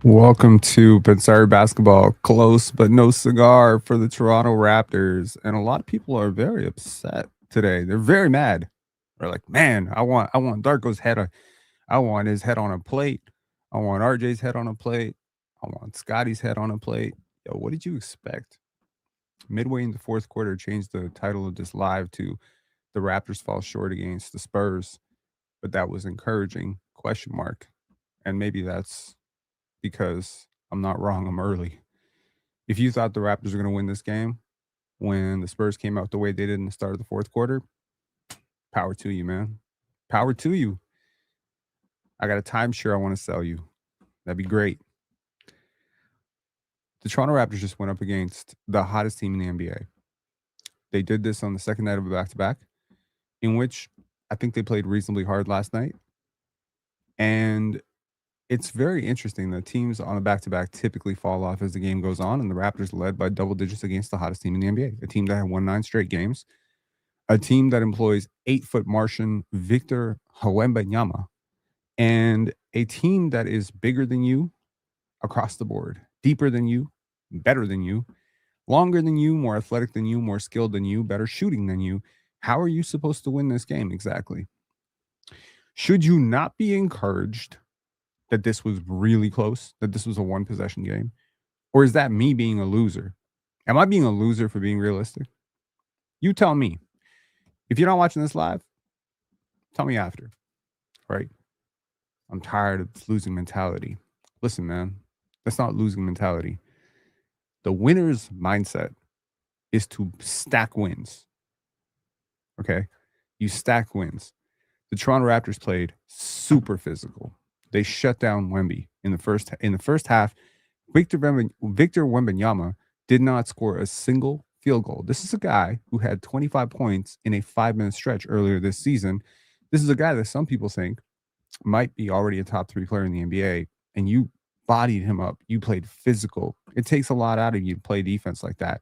Welcome to PENSARE Basketball. Close but no cigar for the Toronto Raptors. And a lot of people are very upset today. They're very mad. They're like, man, I want Darko's head. I want his head on a plate. I want RJ's head on a plate. I want Scotty's head on a plate. Yo, what did you expect? Midway in the fourth quarter, changed the title of this live to the Raptors fall short against the Spurs. But that was encouraging, question mark. And maybe that's because I'm not wrong. I'm early. If you thought the Raptors were going to win this game when the Spurs came out the way they did in the start of the fourth quarter, power to you, man. Power to you. I got a timeshare I want to sell you. That'd be great. The Toronto Raptors just went up against the hottest team in the NBA. They did this on the second night of a back-to-back, in which I think they played reasonably hard last night. And it's very interesting that teams on a back-to-back typically fall off as the game goes on, and the Raptors led by double digits against the hottest team in the NBA, a team that had won 9 straight games, a team that employs 8-foot Martian Victor Wembanyama, and a team that is bigger than you across the board, deeper than you, better than you, longer than you, more athletic than you, more skilled than you, better shooting than you. How are you supposed to win this game exactly? Should you not be encouraged that this was really close, that this was a one-possession game? Or is that me being a loser? Am I being a loser for being realistic? You tell me. If you're not watching this live, tell me after, right? I'm tired of losing mentality. Listen, man, that's not losing mentality. The winner's mindset is to stack wins, okay? You stack wins. The Toronto Raptors played super physical. They shut down Wemby in the first half. Victor Wembanyama did not score a single field goal. This is a guy who had 25 points in a 5-minute stretch earlier this season. This is a guy that some people think might be already a top 3 player in the NBA, and you bodied him up. You played physical. It takes a lot out of you to play defense like that,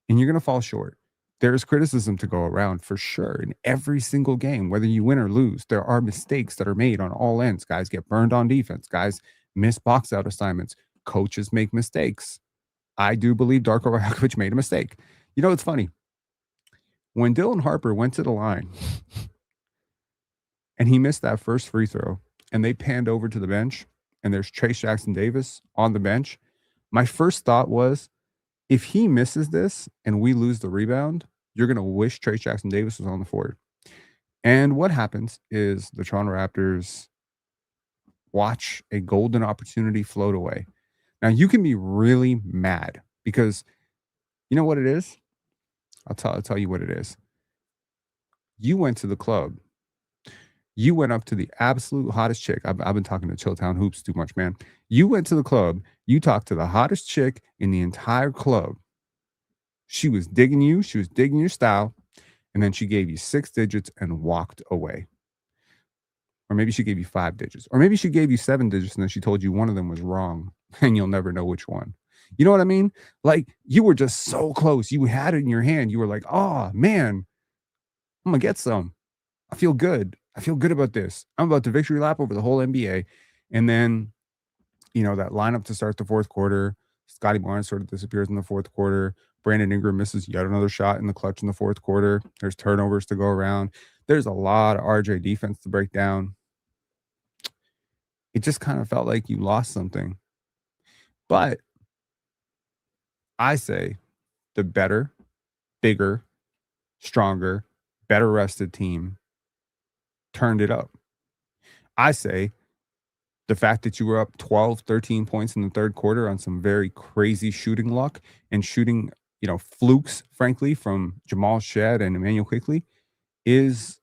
and you're going to fall short. There's criticism to go around for sure in every single game, whether you win or lose. There are mistakes that are made on all ends. Guys get burned on defense. Guys miss box out assignments. Coaches make mistakes. I do believe Darko Rajakovic made a mistake. You know, it's funny. When Dylan Harper went to the line and he missed that first free throw and they panned over to the bench and there's Trey Jackson Davis on the bench, my first thought was, if he misses this and we lose the rebound, you're going to wish Trey Jackson Davis was on the floor. And what happens is the Toronto Raptors watch a golden opportunity float away. Now, you can be really mad because you know what it is? I'll tell you what it is. You went to the club. You went up to the absolute hottest chick. I've been talking to Chilltown Hoops too much, man. You went to the club. You talked to the hottest chick in the entire club. She was digging you. She was digging your style. And then she gave you 6 digits and walked away. Or maybe she gave you 5 digits. Or maybe she gave you 7 digits and then she told you one of them was wrong and you'll never know which one. You know what I mean? Like, you were just so close. You had it in your hand. You were like, oh, man, I'm going to get some. I feel good. I feel good about this. I'm about to victory lap over the whole NBA. And then, you know, that lineup to start the fourth quarter, Scotty Barnes sort of disappears in the fourth quarter. Brandon Ingram misses yet another shot in the clutch in the fourth quarter. There's turnovers to go around. There's a lot of RJ defense to break down. It just kind of felt like you lost something. But I say the better, bigger, stronger, better rested team turned it up. I say the fact that you were up 12, 13 points in the third quarter on some very crazy shooting luck and shooting, you know, flukes, frankly, from Jamal Shead and Emmanuel Quickley is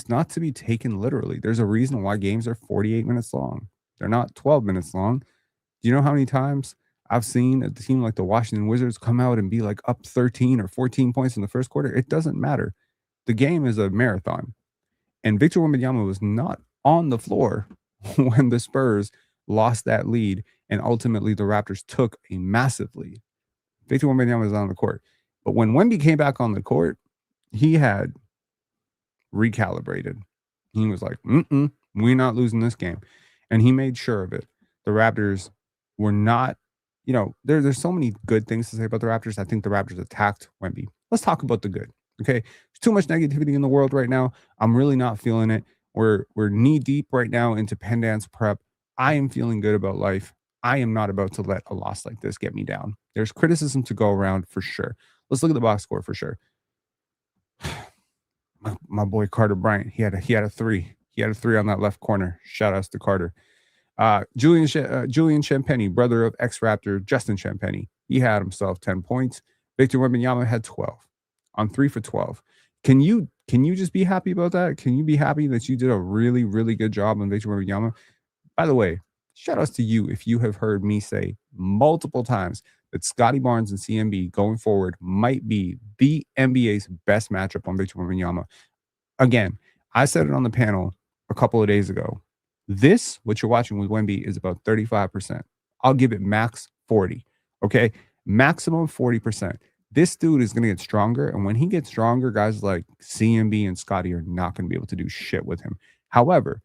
not to be taken literally. There's a reason why games are 48 minutes long. They're not 12 minutes long. Do you know how many times I've seen a team like the Washington Wizards come out and be like up 13 or 14 points in the first quarter? It doesn't matter. The game is a marathon. And Victor Wembanyama was not on the floor when the Spurs lost that lead and ultimately the Raptors took a massive lead. Victor Wembanyama was on the court. But when Wemby came back on the court, he had recalibrated. He was like, we're not losing this game. And he made sure of it. The Raptors We're not, there's so many good things to say about the Raptors. I think the Raptors attacked Wemby. Let's talk about the good. Okay. There's too much negativity in the world right now. I'm really not feeling it. We're knee deep right now into Pendance prep. I am feeling good about life. I am not about to let a loss like this get me down. There's criticism to go around for sure. Let's look at the box score for sure. My boy Carter Bryant, he had a three. He had a three on that left corner. Shout outs to Carter. Julian Champagny, brother of ex-Raptor Justin Champagny, he had himself 10 points. Victor Wembanyama had 12 on 3 for 12. Can you just be happy about that? Can you be happy that you did a really, really good job on Victor Wembanyama? By the way, shout outs to you if you have heard me say multiple times that Scotty Barnes and CMB going forward might be the NBA's best matchup on Victor Wembanyama. Again, I said it on the panel a couple of days ago. This, what you're watching with Wemby, is about 35%. I'll give it max 40. Okay. Maximum 40%. This dude is going to get stronger. And when he gets stronger, guys like CMB and Scotty are not going to be able to do shit with him. However,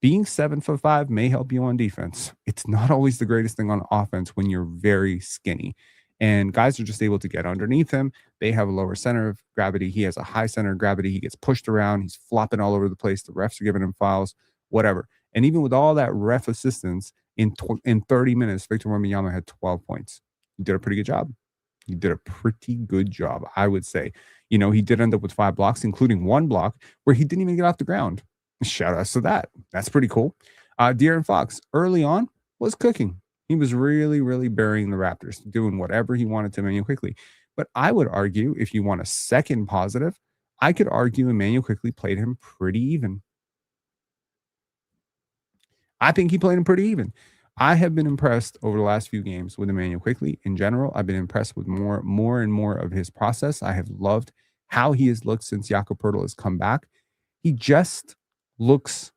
being 7'5" may help you on defense. It's not always the greatest thing on offense when you're very skinny. And guys are just able to get underneath him. They have a lower center of gravity. He has a high center of gravity. He gets pushed around. He's flopping all over the place. The refs are giving him fouls, whatever. And even with all that ref assistance, in 30 minutes, Victor Wembanyama had 12 points. He did a pretty good job. He did a pretty good job, I would say. He did end up with 5 blocks, including 1 block where he didn't even get off the ground. Shout out to that. That's pretty cool. De'Aaron Fox, early on, was cooking. He was really, really burying the Raptors, doing whatever he wanted to Immanuel Quickley. But I would argue, if you want a second positive, I could argue Immanuel Quickley played him pretty even. I think he played him pretty even. I have been impressed over the last few games with Immanuel Quickley. In general, I've been impressed with more and more of his process. I have loved how he has looked since Jakob Poeltl has come back. He just looks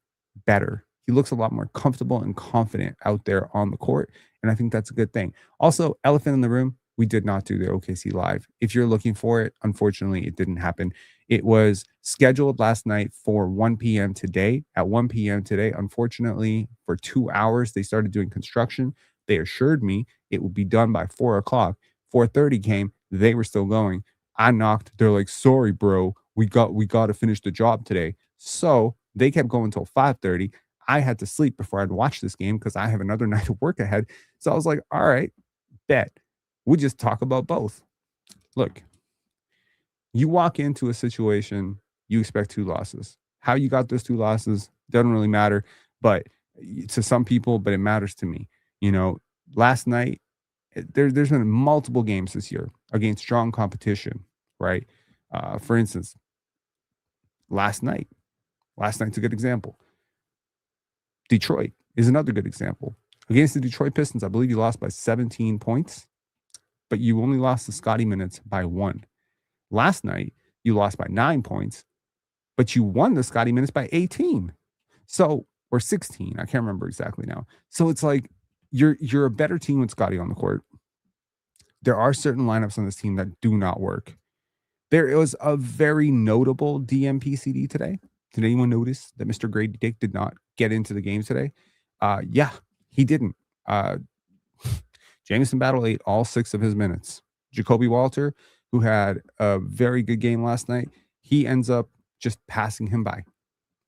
better. He looks a lot more comfortable and confident out there on the court. And I think that's a good thing. Also, elephant in the room, we did not do the OKC live. If you're looking for it, unfortunately, it didn't happen. It was scheduled last night for 1 p.m. today. At 1 p.m. today, unfortunately, for 2 hours, they started doing construction. They assured me it would be done by 4 o'clock. 4:30 came. They were still going. I knocked. They're like, sorry, bro. We got to finish the job today. So they kept going until 5:30. I had to sleep before I'd watch this game because I have another night of work ahead. So I was like, all right, bet. We'll just talk about both. Look, you walk into a situation, you expect 2 losses. How you got those 2 losses doesn't really matter, but to some people, but it matters to me. Last night, there's been multiple games this year against strong competition, right? For instance, last night's a good example. Detroit is another good example. Against the Detroit Pistons, I believe you lost by 17 points, but you only lost the Scotty minutes by 1. Last night, you lost by 9 points, but you won the Scotty minutes by 18. So, or 16. I can't remember exactly now. So it's like you're a better team with Scotty on the court. There are certain lineups on this team that do not work. There was a very notable DMPCD today. Did anyone notice that Mr. Grady Dick did not get into the game today? Yeah, he didn't. Jameson Battle ate all 6 of his minutes. Jacobi Walter, who had a very good game last night, he ends up just passing him by.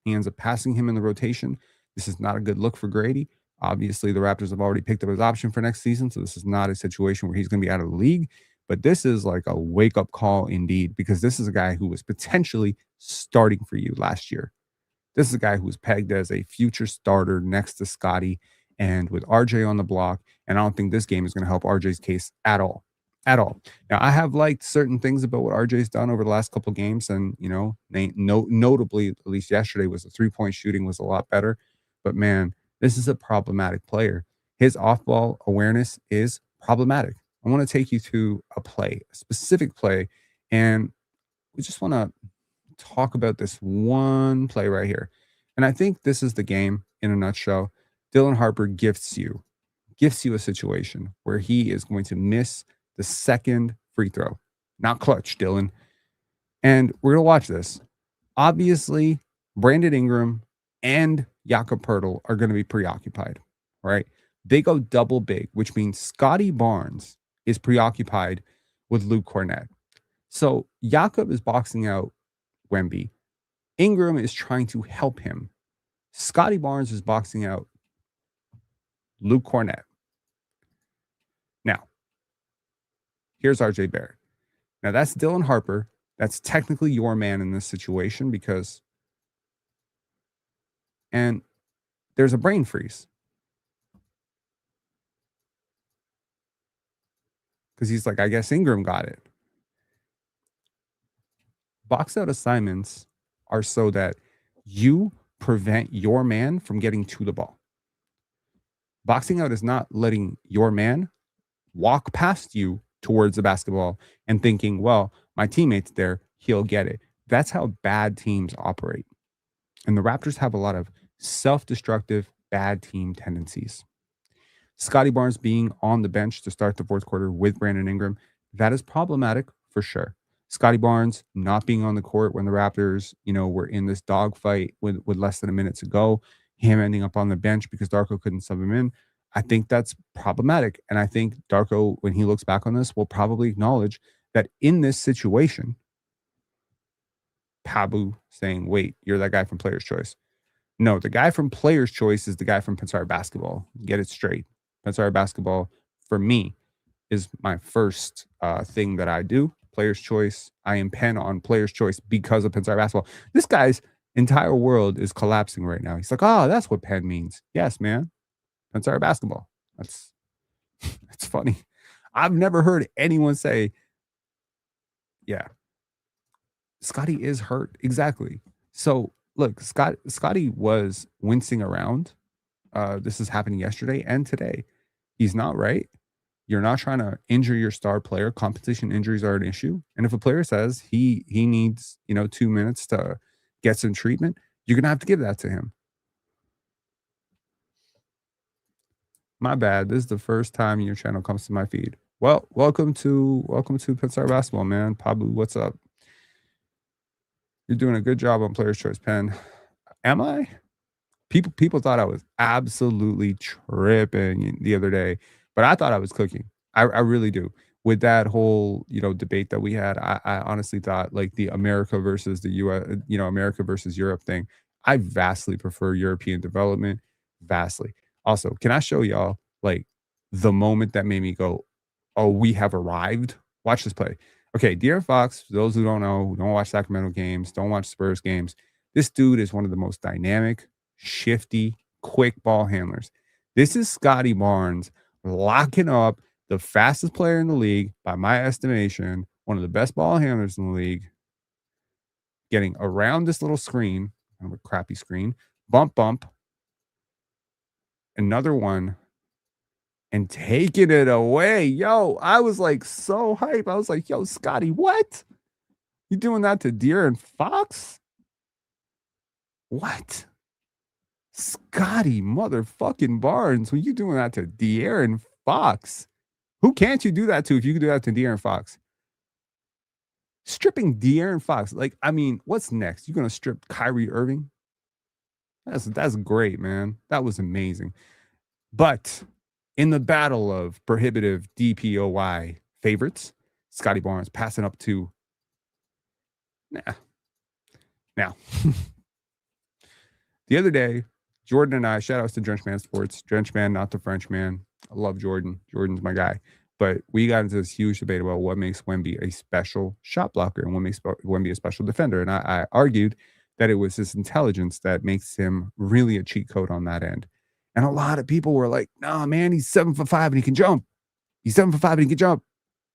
He ends up passing him in the rotation. This is not a good look for Grady. Obviously, the Raptors have already picked up his option for next season, so this is not a situation where he's going to be out of the league. But this is like a wake-up call indeed, because this is a guy who was potentially starting for you last year. This is a guy who was pegged as a future starter next to Scotty and with RJ on the block. And I don't think this game is going to help RJ's case at all. At all. Now, I have liked certain things about what RJ's done over the last couple of games. And, notably, at least yesterday, was the 3-point shooting was a lot better. But, man, this is a problematic player. His off-ball awareness is problematic. I want to take you to a specific play, and we just want to talk about this one play right here. And I think this is the game in a nutshell. Dylan Harper gifts you a situation where he is going to miss the second free throw. Not clutch, Dylan. And we're going to watch this. Obviously, Brandon Ingram and Jakob Poeltl are going to be preoccupied, right? They go double big, which means Scotty Barnes is preoccupied with Luke Cornett. So Jakob is boxing out Wemby. Ingram is trying to help him. Scotty Barnes is boxing out Luke Cornett. Now, here's RJ Barrett. Now, that's Dylan Harper. That's technically your man in this situation because, and there's a brain freeze. Because he's like, I guess Ingram got it. Box out assignments are so that you prevent your man from getting to the ball. Boxing out is not letting your man walk past you towards the basketball and thinking, well, my teammate's there, he'll get it. That's how bad teams operate. And the Raptors have a lot of self-destructive, bad team tendencies. Scotty Barnes being on the bench to start the fourth quarter with Brandon Ingram, that is problematic for sure. Scotty Barnes not being on the court when the Raptors, were in this dogfight with less than a minute to go, him ending up on the bench because Darko couldn't sub him in. I think that's problematic. And I think Darko, when he looks back on this, will probably acknowledge that in this situation, Pabu saying, wait, you're that guy from Player's Choice. No, the guy from Player's Choice is the guy from Pensare Basketball. Get it straight. Pensare Basketball, for me, is my first thing that I do. Player's Choice. I am pen on Player's Choice because of Pensare Basketball. This guy's entire world is collapsing right now. He's like, oh, that's what pen means. Yes, man. Pensare Basketball. That's funny. I've never heard anyone say, yeah, Scotty is hurt. Exactly. So look, Scotty was wincing around. This is happening yesterday and today. He's not right. You're not trying to injure your star player. Competition injuries are an issue. And if a player says he needs, 2 minutes to get some treatment, you're going to have to give that to him. My bad. This is the first time your channel comes to my feed. Well, welcome to Pensare Basketball, man. Pabu, what's up? You're doing a good job on Player's Choice Pen. Am I? People thought I was absolutely tripping the other day, but I thought I was cooking. I really do. With that whole, debate that we had, I honestly thought like the America versus the US, America versus Europe thing. I vastly prefer European development. Vastly. Also, can I show y'all like the moment that made me go, oh, we have arrived? Watch this play. Okay, De'Aaron Fox, for those who don't know, don't watch Sacramento games, don't watch Spurs games. This dude is one of the most dynamic, shifty, quick ball handlers. This is Scotty Barnes locking up the fastest player in the league, by my estimation, one of the best ball handlers in the league, getting around this little screen, kind of a crappy screen, bump, another one, and taking it away. Yo, I was like so hype. I was like, yo, Scotty, what? You doing that to De'Aaron Fox? What? Scotty motherfucking Barnes, when you doing that to De'Aaron Fox? Who can't you do that to if you can do that to De'Aaron Fox? Stripping De'Aaron Fox. Like, I mean, what's next? You gonna strip Kyrie Irving? That's great, man. That was amazing. But in the battle of prohibitive DPOY favorites, Scotty Barnes passing up to Now, the other day, Jordan and I, shout outs to Drenchman Sports. Drenchman, not the Frenchman. I love Jordan. Jordan's my guy. But we got into this huge debate about what makes Wemby a special shot blocker and what makes Wemby a special defender. And I argued that it was his intelligence that makes him really a cheat code on that end. And a lot of people were like, nah, man, he's 7'5" and he can jump. He's 7'5" and he can jump.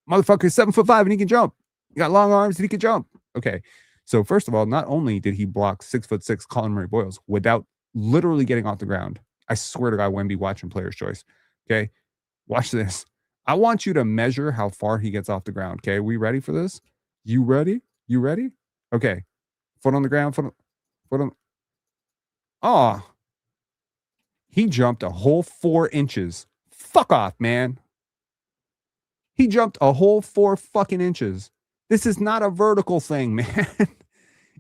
Motherfucker is 7'5" and he can jump. He got long arms and he can jump. Okay. So first of all, not only did he block 6'6" Colin Murray Boyles without literally getting off the ground. I swear to God, Wemby watching Player's Choice. Okay. Watch this. I want you to measure how far he gets off the ground. Okay. We ready for this? You ready? You ready? Okay. Foot on the ground. Foot on. Oh, he jumped a whole 4 inches. Fuck off, man. He jumped a whole 4 fucking inches. This is not a vertical thing, man.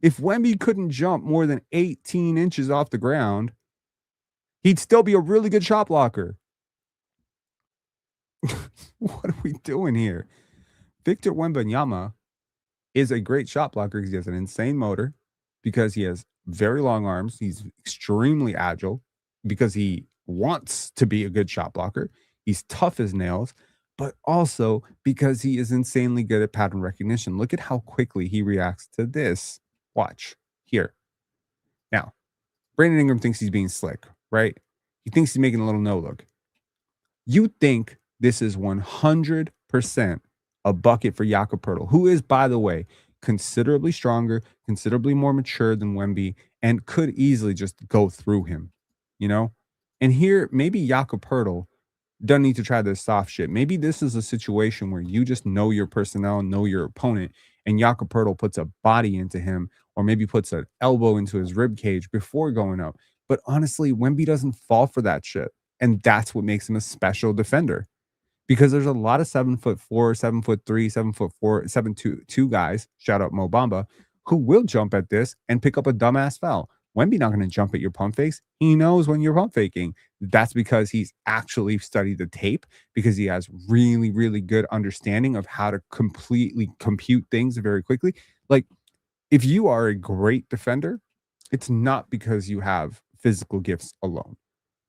If Wemby couldn't jump more than 18 inches off the ground, he'd still be a really good shot blocker. What are we doing here? Victor Wembanyama is a great shot blocker because he has an insane motor, because he has very long arms. He's extremely agile because he wants to be a good shot blocker. He's tough as nails, but also because he is insanely good at pattern recognition. Look at how quickly he reacts to this. Watch here. Now, Brandon Ingram thinks he's being slick, right? He thinks he's making a little no look. You think this is 100% a bucket for Jakob Poeltl, who is, by the way, considerably stronger, considerably more mature than Wemby, and could easily just go through him, you know? And here, maybe Jakob Poeltl doesn't need to try this soft shit. Maybe this is a situation where you just know your personnel, know your opponent, and Jakob Poeltl puts a body into him, or maybe puts an elbow into his rib cage before going up. But honestly, Wemby doesn't fall for that shit. And that's what makes him a special defender, because there's a lot of 7'4", 7'3", 7'4", 7'2" guys, shout out Mo Bamba, who will jump at this and pick up a dumbass foul. Wemby not going to jump at your pump fakes. He knows when you're pump faking. That's because he's actually studied the tape, because he has really, really good understanding of how to completely compute things very quickly. Like, if you are a great defender, it's not because you have physical gifts alone.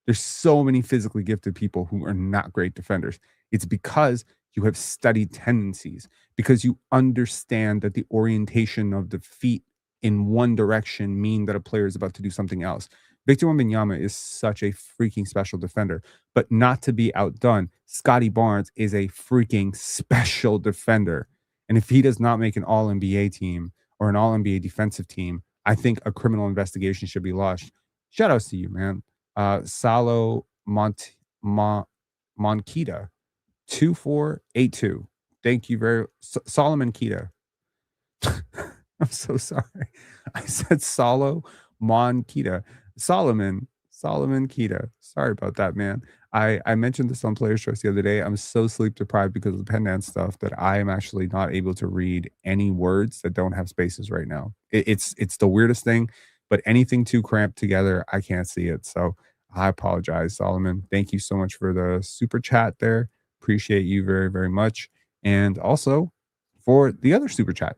There's so many physically gifted people who are not great defenders. It's because you have studied tendencies, because you understand that the orientation of the feet in one direction mean that a player is about to do something else. Victor Wembanyama is such a freaking special defender, but not to be outdone, Scotty Barnes is a freaking special defender. And if he does not make an all-NBA team or an all-NBA defensive team, I think a criminal investigation should be launched. Shout outs to you, man. Salo Monkita 2482. Thank you very Solomon Kita. I'm so sorry. I said Salo Monkita. Solomon Kita. Sorry about that, man. I mentioned this on Players Choice the other day. I'm so sleep deprived because of the Pendance stuff that I am actually not able to read any words that don't have spaces right now. It's the weirdest thing, but anything too cramped together, I can't see it. So I apologize, Solomon. Thank you so much for the super chat there. Appreciate you very, very much. And also for the other super chat.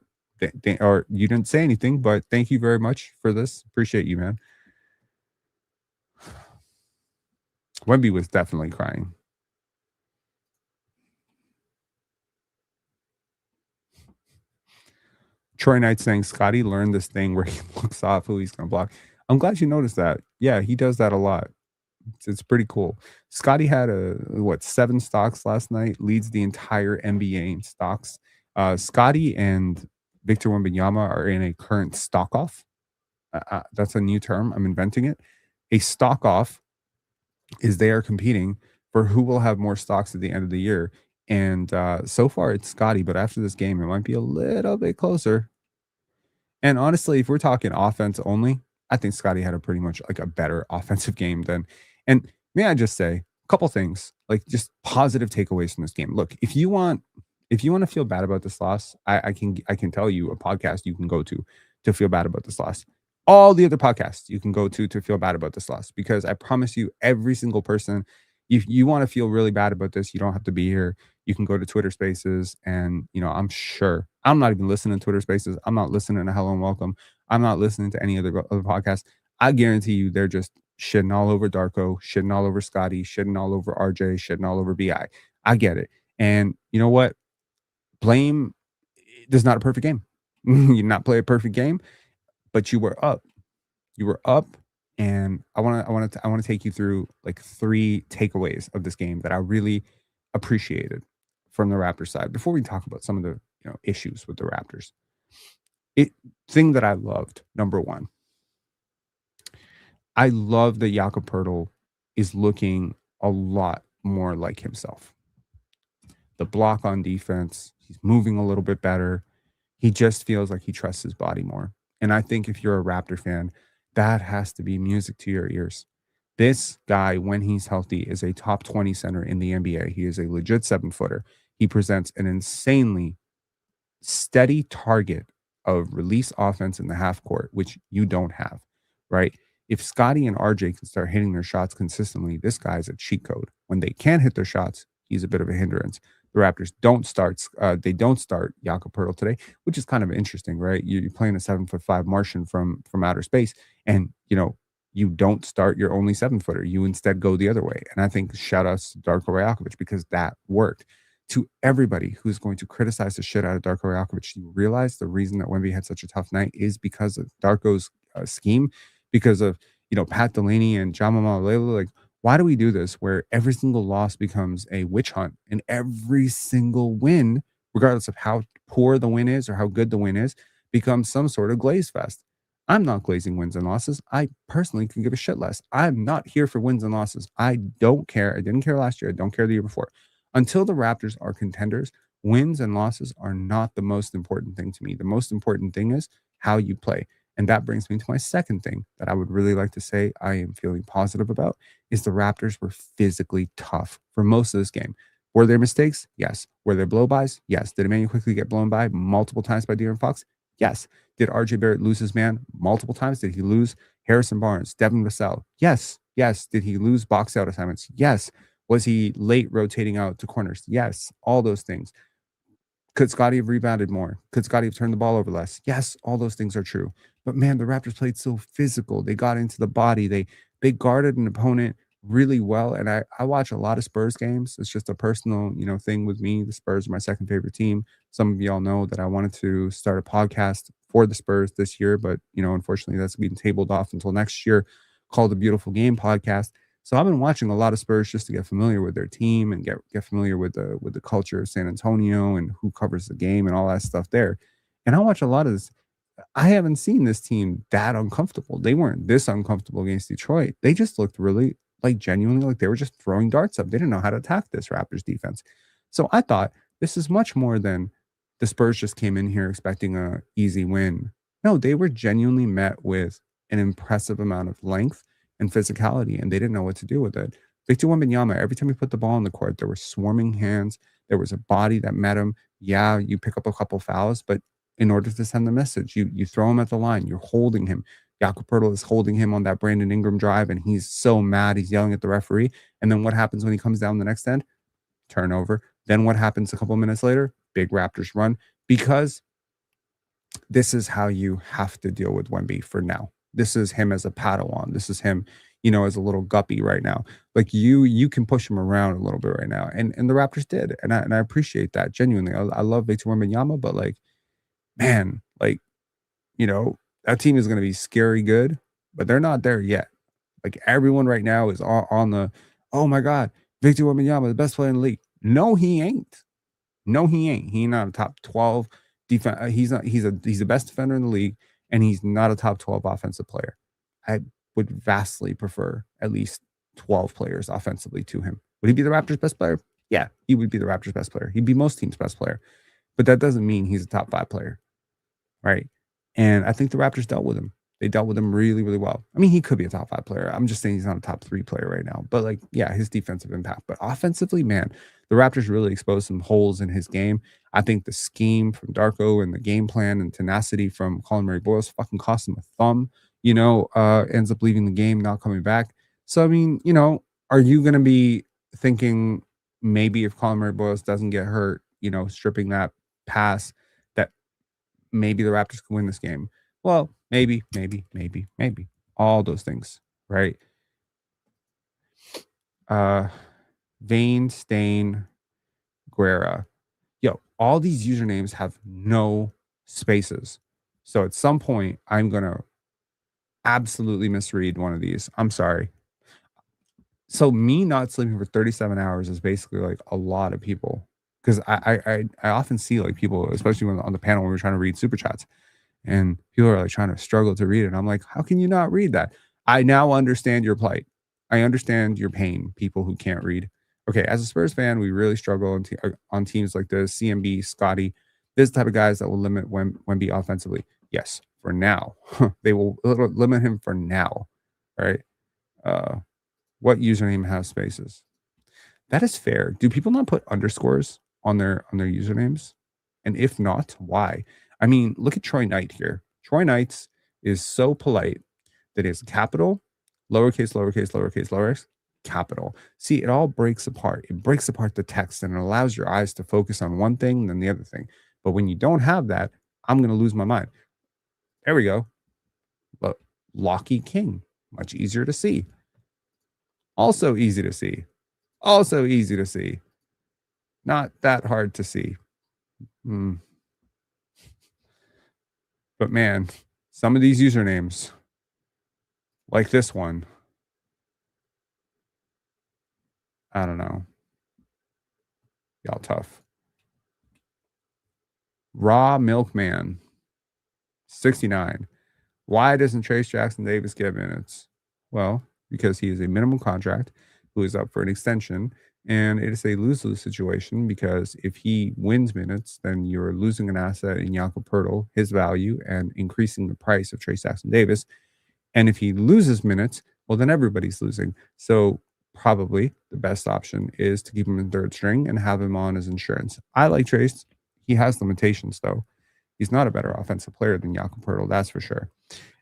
Or you didn't say anything, but thank you very much for this. Appreciate you, man. Wemby was definitely crying. Troy Knight saying Scotty learned this thing where he looks off who he's going to block. I'm glad you noticed that. Yeah, he does that a lot. It's pretty cool. Scotty had 7 stocks last night, leads the entire NBA in stocks. Scotty and Victor Wembanyama are in a current stockoff. That's a new term. I'm inventing it. A stockoff is they are competing for who will have more stocks at the end of the year. And so far it's Scotty, but after this game, it might be a little bit closer. And honestly, if we're talking offense only, I think Scotty had a pretty much like a better offensive game than. And may I just say a couple things, like just positive takeaways from this game. Look, if you want to feel bad about this loss, I can tell you a podcast you can go to feel bad about this loss. All the other podcasts you can go to feel bad about this loss, because I promise you, every single person, if you want to feel really bad about this, you don't have to be here. You can go to Twitter Spaces, and I'm sure I'm not even listening to Twitter Spaces. I'm not listening to Hello and Welcome. I'm not listening to any other podcasts. I guarantee you, they're just shitting all over Darko, shitting all over Scotty, shitting all over RJ, shitting all over BI. I get it, and you know what? Blame does not a perfect game. You did not play a perfect game, but you were up. You were up, and I want to take you through like 3 takeaways of this game that I really appreciated from the Raptors side before we talk about some of the issues with the Raptors. Thing that I loved, number 1, I love that Jakob Poeltl is looking a lot more like himself. The block on defense, he's moving a little bit better. He just feels like he trusts his body more. And I think if you're a Raptor fan, that has to be music to your ears. This guy, when he's healthy, is a top 20 center in the NBA. He is a legit 7-footer. He presents an insanely steady target of release offense in the half court, which you don't have, right? If Scotty and RJ can start hitting their shots consistently, this guy's a cheat code. When they can't hit their shots, he's a bit of a hindrance. The Raptors don't start. They don't start Jakob Poeltl today, which is kind of interesting, right? You're playing a 7'5" Martian from outer space, and you don't start your only 7-footer. You instead go the other way. And I think shout outs to Darko Rajakovic because that worked. To everybody who's going to criticize the shit out of Darko Rajakovic, you realize the reason that Wemby had such a tough night is because of Darko's scheme, because of Pat Delaney and Jamal Malala. Like, why do we do this where every single loss becomes a witch hunt and every single win, regardless of how poor the win is or how good the win is, becomes some sort of glaze fest? I'm not glazing wins and losses. I personally can give a shit less. I'm not here for wins and losses. I don't care. I didn't care last year. I don't care the year before. Until the Raptors are contenders, wins and losses are not the most important thing to me. The most important thing is how you play. And that brings me to my second thing that I would really like to say I am feeling positive about is the Raptors were physically tough for most of this game. Were there mistakes? Yes. Were there blow-bys? Yes. Did Emmanuel quickly get blown by multiple times by De'Aaron Fox? Yes. Did RJ Barrett lose his man multiple times? Did he lose Harrison Barnes, Devin Vassell? Yes. Yes. Did he lose box out assignments? Yes. Was he late rotating out to corners? Yes. All those things. Could Scotty have rebounded more? Could Scotty have turned the ball over less? Yes, all those things are true. But man, the Raptors played so physical. They got into the body. They guarded an opponent really well. And I watch a lot of Spurs games. It's just a personal, thing with me. The Spurs are my second favorite team. Some of y'all know that I wanted to start a podcast for the Spurs this year, but unfortunately that's being tabled off until next year, called the Beautiful Game Podcast. So I've been watching a lot of Spurs just to get familiar with their team and get familiar with the culture of San Antonio and who covers the game and all that stuff there. And I watch a lot of this. I haven't seen this team that uncomfortable. They weren't this uncomfortable against Detroit. They just looked really genuinely like they were just throwing darts up. They didn't know how to attack this Raptors defense. So I thought this is much more than the Spurs just came in here expecting a easy win. No, they were genuinely met with an impressive amount of length and physicality, and they didn't know what to do with it. Victor Wembanyama, every time he put the ball on the court, there were swarming hands. There was a body that met him. Yeah, you pick up a couple fouls, but in order to send the message, you throw him at the line. You're holding him. Jakob Poeltl is holding him on that Brandon Ingram drive, and he's so mad. He's yelling at the referee. And then what happens when he comes down the next end? Turnover. Then what happens a couple minutes later? Big Raptors run, because this is how you have to deal with Wemby for now. This is him as a Padawan. This is him, as a little guppy right now. Like you can push him around a little bit right now. And the Raptors did. And I appreciate that genuinely. I love Victor Wembanyama, but man, that team is going to be scary good, but they're not there yet. Everyone right now is on the, oh my God, Victor Wembanyama, the best player in the league. No, he ain't. No, he ain't. He's not a top 12 defense. He's the best defender in the league, and he's not a top 12 offensive player. I would vastly prefer at least 12 players offensively to him. Would he be the Raptors' best player? Yeah, he would be the Raptors' best player. He'd be most teams' best player. But that doesn't mean he's a top 5 player, right? And I think the Raptors dealt with him. They dealt with him really, really well. I mean, he could be a top 5 player. I'm just saying he's not a top 3 player right now. But his defensive impact. But offensively, man, the Raptors really exposed some holes in his game. I think the scheme from Darko and the game plan and tenacity from Colin Murray-Boyles fucking cost him a thumb. Ends up leaving the game, not coming back. So, I mean, are you going to be thinking maybe if Colin Murray-Boyles doesn't get hurt, stripping that pass, that maybe the Raptors can win this game? Well, maybe. All those things, right? Vane, Stain, Guerra. Yo, all these usernames have no spaces. So at some point, I'm going to absolutely misread one of these. I'm sorry. So me not sleeping for 37 hours is basically a lot of people, because I often see people, especially when on the panel when we're trying to read super chats, and people are trying to struggle to read it. And I'm like, how can you not read that? I now understand your plight. I understand your pain, people who can't read. Okay, as a Spurs fan, we really struggle on teams like this. CMB, Scotty, this type of guys that will limit Wemby offensively. Yes, for now. They will limit him for now, right? What username has spaces? That is fair. Do people not put underscores on their usernames? And if not, why? I mean, look at Troy Knight here. Troy Knight is so polite that it's capital, lowercase, lowercase, lowercase, lowercase, capital. See, it all breaks apart. It breaks apart the text and it allows your eyes to focus on one thing than the other thing. But when you don't have that, I'm going to lose my mind. There we go. But Locky King, much easier to see. Also easy to see. Also easy to see. Not that hard to see. But man, some of these usernames, like this one, I don't know. Y'all tough. Raw Milkman, 69. Why doesn't Trey Jackson Davis get minutes? Well, because he is a minimum contract who is up for an extension. And it is a lose-lose situation because if he wins minutes, then you're losing an asset in Jakob Poeltl, his value, and increasing the price of Trey Jackson Davis. And if he loses minutes, well, then everybody's losing. So probably the best option is to keep him in third string and have him on as insurance. I like Trace. He has limitations, though. He's not a better offensive player than Jakob Poeltl, that's for sure.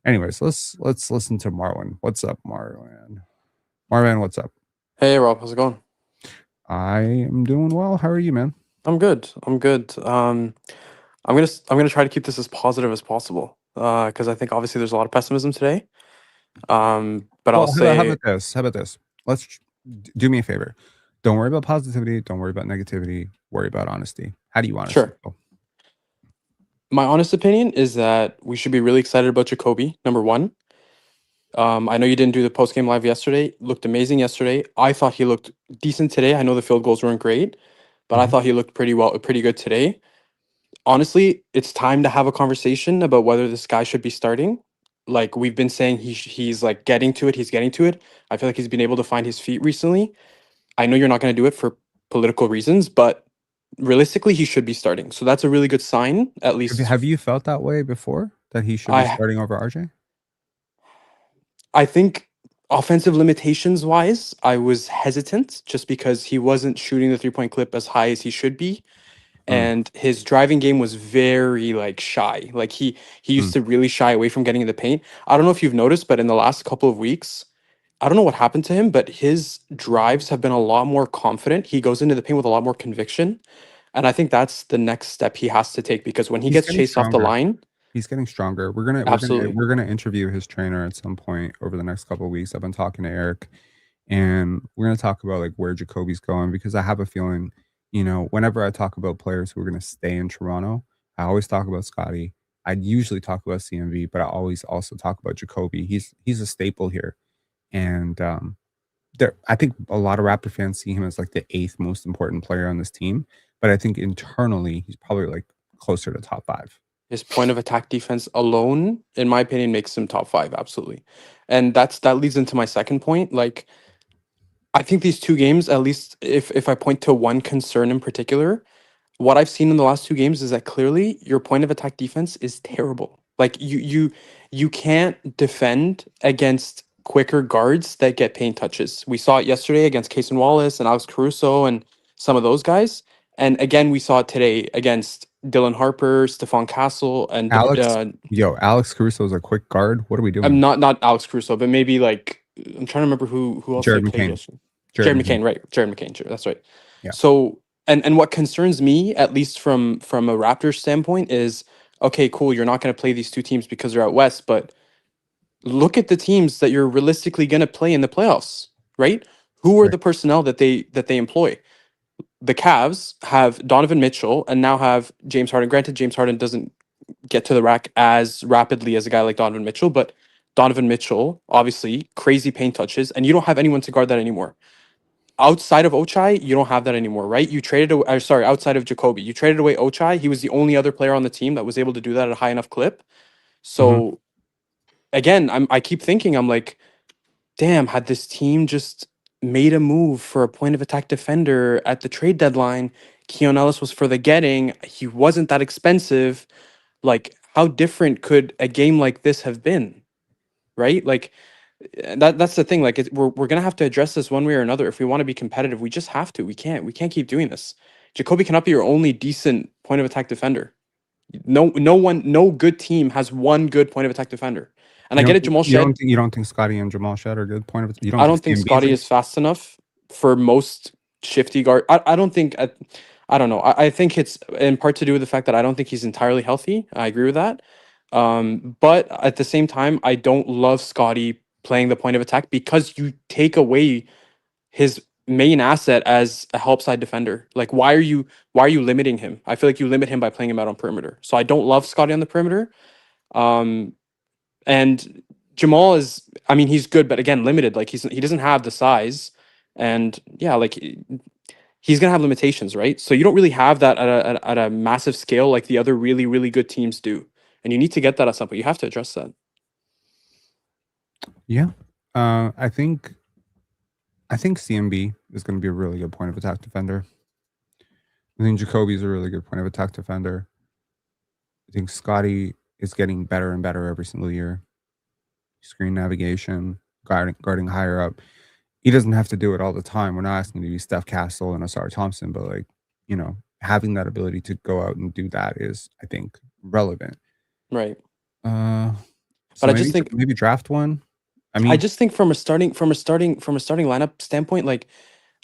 Anyways, let's listen to Marwan. What's up, Marwan? Marwan, what's up? Hey Rob, how's it going? I am doing well. How are you, man? I'm good. I'm good. I'm gonna try to keep this as positive as possible. Because I think obviously there's a lot of pessimism today. But I'll Well, how say about this? How about this? Let's do me a favor. Don't worry about positivity. Don't worry about negativity. Worry about honesty. How do you honestly sure. feel? My honest opinion is that we should be really excited about Jacobi, number one. I know you didn't do the post game live yesterday. Looked amazing yesterday. I thought he looked decent today. I know the field goals weren't great, but I thought he looked pretty good today. Honestly, it's time to have a conversation about whether this guy should be starting. Like we've been saying, he's like getting to it. He's getting to it. I feel like he's been able to find his feet recently. I know you're not going to do it for political reasons, but realistically, he should be starting. So that's a really good sign. At least Have you felt that way before that he should be I starting over RJ? I think offensive limitations wise, I was hesitant just because he wasn't shooting the 3-point clip as high as he should be. Mm, And his driving game was very like shy. Like he used mm. to really shy away from getting in the paint. I don't know if you've noticed, but in the last couple of weeks, I don't know what happened to him, but his drives have been a lot more confident. He goes into the paint with a lot more conviction. And I think that's the next step he has to take because when he He's gets getting chased off the stronger. line, He's getting stronger. We're gonna we're gonna absolutely. we're gonna interview his trainer at some point over the next couple of weeks. I've been talking to Eric, and we're gonna talk about like where Jacoby's going because I have a feeling, whenever I talk about players who are gonna stay in Toronto, I always talk about Scotty. I usually talk about CMV, but I always also talk about Jacoby. He's a staple here, and I think a lot of Raptor fans see him as like the eighth most important player on this team, but I think internally he's probably like closer to top five. His point of attack defense alone, in my opinion, makes him top five, absolutely. And that leads into my second point. Like, I think these two games, at least if I point to one concern in particular, what I've seen in the last two games is that clearly your point of attack defense is terrible. Like you can't defend against quicker guards that get paint touches. We saw it yesterday against Cason Wallace and Alex Caruso and some of those guys. And again, we saw it today against Dylan Harper, Stephon Castle, and Alex Caruso is a quick guard. What are we I'm doing? not Alex Caruso, but maybe like I'm trying to remember who else they Jared played McCain. yesterday. Jared Jared McCain. McCain, right? Jared McCain, sure, that's right. Yeah. So and what concerns me, at least from a Raptors standpoint, is okay, cool. You're not going to play these two teams because they're out west, but look at the teams that you're realistically going to play in the playoffs, right? Who are Right. the personnel that they employ? The Cavs have Donovan Mitchell and now have James Harden. Granted, James Harden doesn't get to the rack as rapidly as a guy like Donovan Mitchell, but Donovan Mitchell, obviously, crazy paint touches, and you don't have anyone to guard that anymore. Outside of Ochai, you don't have that anymore, right? You traded away, sorry, outside of Jacoby, you traded away Ochai. He was the only other player on the team that was able to do that at a high enough clip. Mhm. So again, I keep thinking, I'm like, damn, had this team just made a move for a point of attack defender at the trade deadline, Keon Ellis was for the getting. He wasn't that expensive. Like, how different could a game like this have been? Right? Like that's the thing. Like we're gonna have to address this one way or another if we want to be competitive. We just have to. We can't keep doing this. Jacoby cannot be your only decent point of attack defender. No good team has one good point of attack defender. And I get it, Jamal Shed. You don't think Scotty and Jamal Shed are good point of you I don't think don't think CMB is Scotty is fast enough for most shifty guard. I don't think. I don't know. I think it's in part to do with the fact that I don't think he's entirely healthy. I agree with that. But at the same time, I don't love Scotty playing the point of attack because you take away his main asset as a help side defender. Like, why are you limiting him? I feel like you limit him by playing him out on perimeter. So I don't love Scotty on the perimeter. And Jamal is, I mean, he's good, but again, limited. Like he doesn't have the size, and yeah, like he's gonna have limitations, right? So you don't really have that at a massive scale like the other really good teams do, and you need to get that at some point. You have to address that. Yeah, I think CMB is going to be a really good point of attack defender. I think Jacoby is a really good point of attack defender. I think Scotty is getting better and better every single year. Screen navigation, guarding higher up. He doesn't have to do it all the time. We're not asking him to be Steph Castle and Asar Thompson, but like, you know, having that ability to go out and do that is, I think, relevant. Right. So but I just think maybe draft one. I mean, I just think from a starting lineup standpoint, like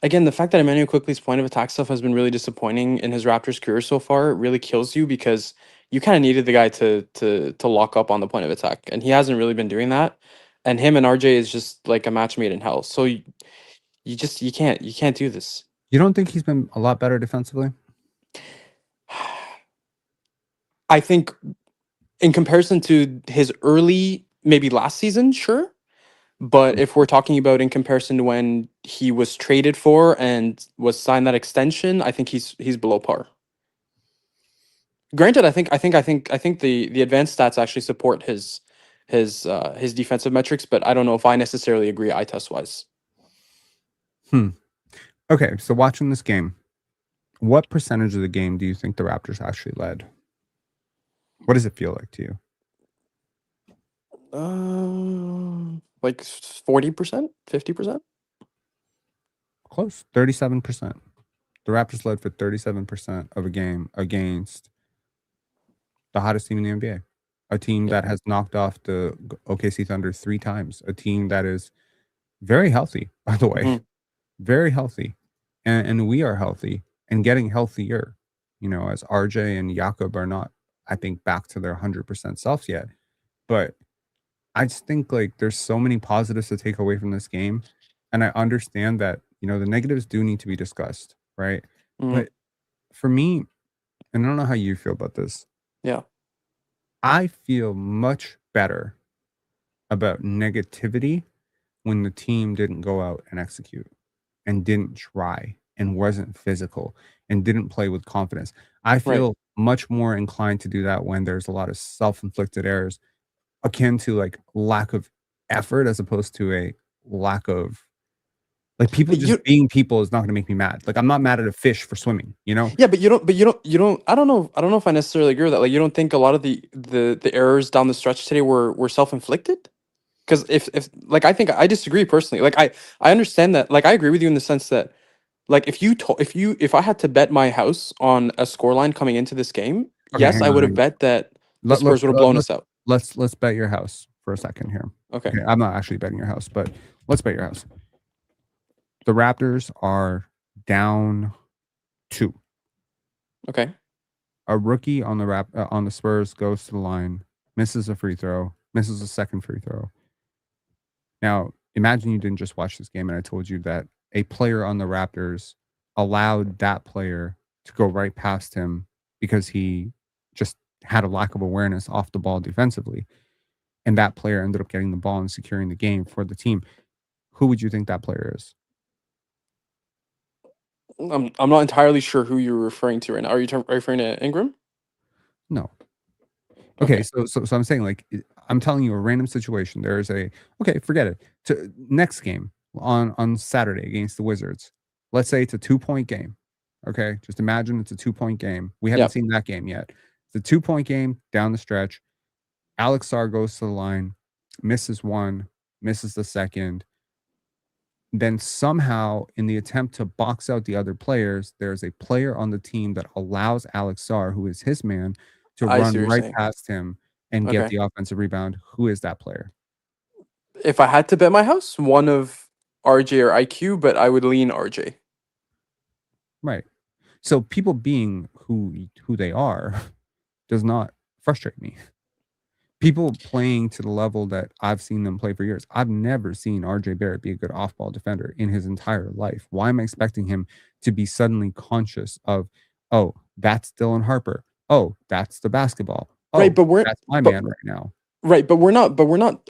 again, the fact that Emmanuel Quickley's point of attack stuff has been really disappointing in his Raptors career so far really kills you because you kind of needed the guy to lock up on the point of attack, and he hasn't really been doing that. And him and RJ is just like a match made in hell. So you can't do this. you don't think he's been a lot better defensively? I think in comparison to his early, maybe last season, sure. But if we're talking about in comparison to when he was traded for and was signed that extension, I think he's below par. Granted, I think the advanced stats actually support his defensive metrics, but I don't know if I necessarily agree eye test wise. Okay, so watching this game, what percentage of the game do you think the Raptors actually led? What does it feel like to you? Like 40%, 50%? Close, 37%. The Raptors led for 37% of a game against the hottest team in the NBA. A team that has knocked off the OKC Thunder 3 times. A team that is very healthy, by the way. Mhm. Very healthy. And we are healthy and getting healthier, you know, as RJ and Jakob are not, I think, back to their 100% selves yet. But I just think like there's so many positives to take away from this game. And I understand that, you know, the negatives do need to be discussed, right? Mhm. But for me, and I don't know how you feel about this. Yeah. I feel much better about negativity when the team didn't go out and execute and didn't try and wasn't physical and didn't play with confidence. I feel much more inclined to do that when there's a lot of self-inflicted errors akin to like lack of effort as opposed to a lack of like people just being people is not going to make me mad. Like I'm not mad at a fish for swimming, you know? Yeah, but you don't I don't know if I necessarily agree with that. Like you don't think a lot of the errors down the stretch today were self-inflicted? Because if like I think I disagree personally. Like I understand that. Like I agree with you in the sense that like if I had to bet my house on a scoreline coming into this game, Okay, yes, hang I on. would have bet that the Spurs would have blown us out. Let's bet your house for a second here. Okay. I'm not actually betting your house, but let's bet your house. The Raptors are down 2. Okay. A rookie on the Spurs goes to the line, misses a free throw, misses a second free throw. Now, imagine you didn't just watch this game and I told you that a player on the Raptors allowed that player to go right past him because he just had a lack of awareness off the ball defensively. And that player ended up getting the ball and securing the game for the team. Who would you think that player is? I'm not entirely sure who you're referring to right now. Are you referring to Ingram? No. Okay, so I'm saying like I'm telling you a random situation. There's forget it. Next game on Saturday against the Wizards. Let's say it's a 2-point game. Okay, just imagine it's a 2-point game. We haven't seen that game yet. It's a 2-point game down the stretch. Alex Sarr goes to the line, misses one, misses the second. Then somehow, in the attempt to box out the other players, there's a player on the team that allows Alex Sarr, who is his man, to I see run what you're right saying. past him and get Okay. the offensive rebound, who is that player? If I had to bet my house, one of RJ or IQ, but I would lean RJ. Right. So people being who they are does not frustrate me. People playing to the level that I've seen them play for years. I've never seen RJ Barrett be a good off-ball defender in his entire life. Why am I expecting him to be suddenly conscious of, oh, that's Dylan Harper. Oh, that's the basketball. Right, Oh, but we're that's my but man right now. right, but we're not.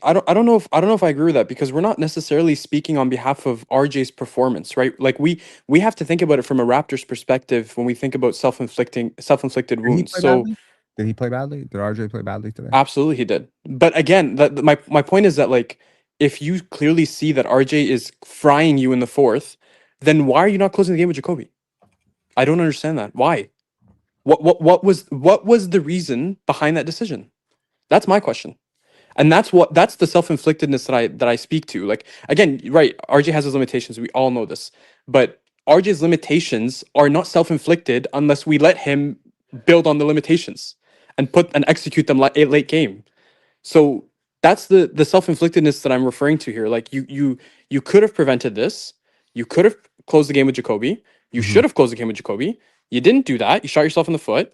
I don't know if I agree with that because we're not necessarily speaking on behalf of RJ's performance, right? Like we have to think about it from a Raptors perspective when we think about self-inflicted Did he wounds. play So badly? Did he play badly? Did RJ play badly today? absolutely he did. But again, my point is that like if you clearly see that RJ is frying you in the fourth, then why are you not closing the game with Jacoby? I don't understand that. Why? What was the reason behind that decision? That's my question. And that's the self-inflictedness that I speak to. Like again, right, RJ has his limitations. We all know this. But RJ's limitations are not self-inflicted unless we let him build on the limitations and put and execute them like a late game. So that's the self-inflictedness that I'm referring to here. Like you could have prevented this. You could have closed the game with Jacoby. You Mhm. should have closed the game with Jacoby. You didn't do that. You shot yourself in the foot.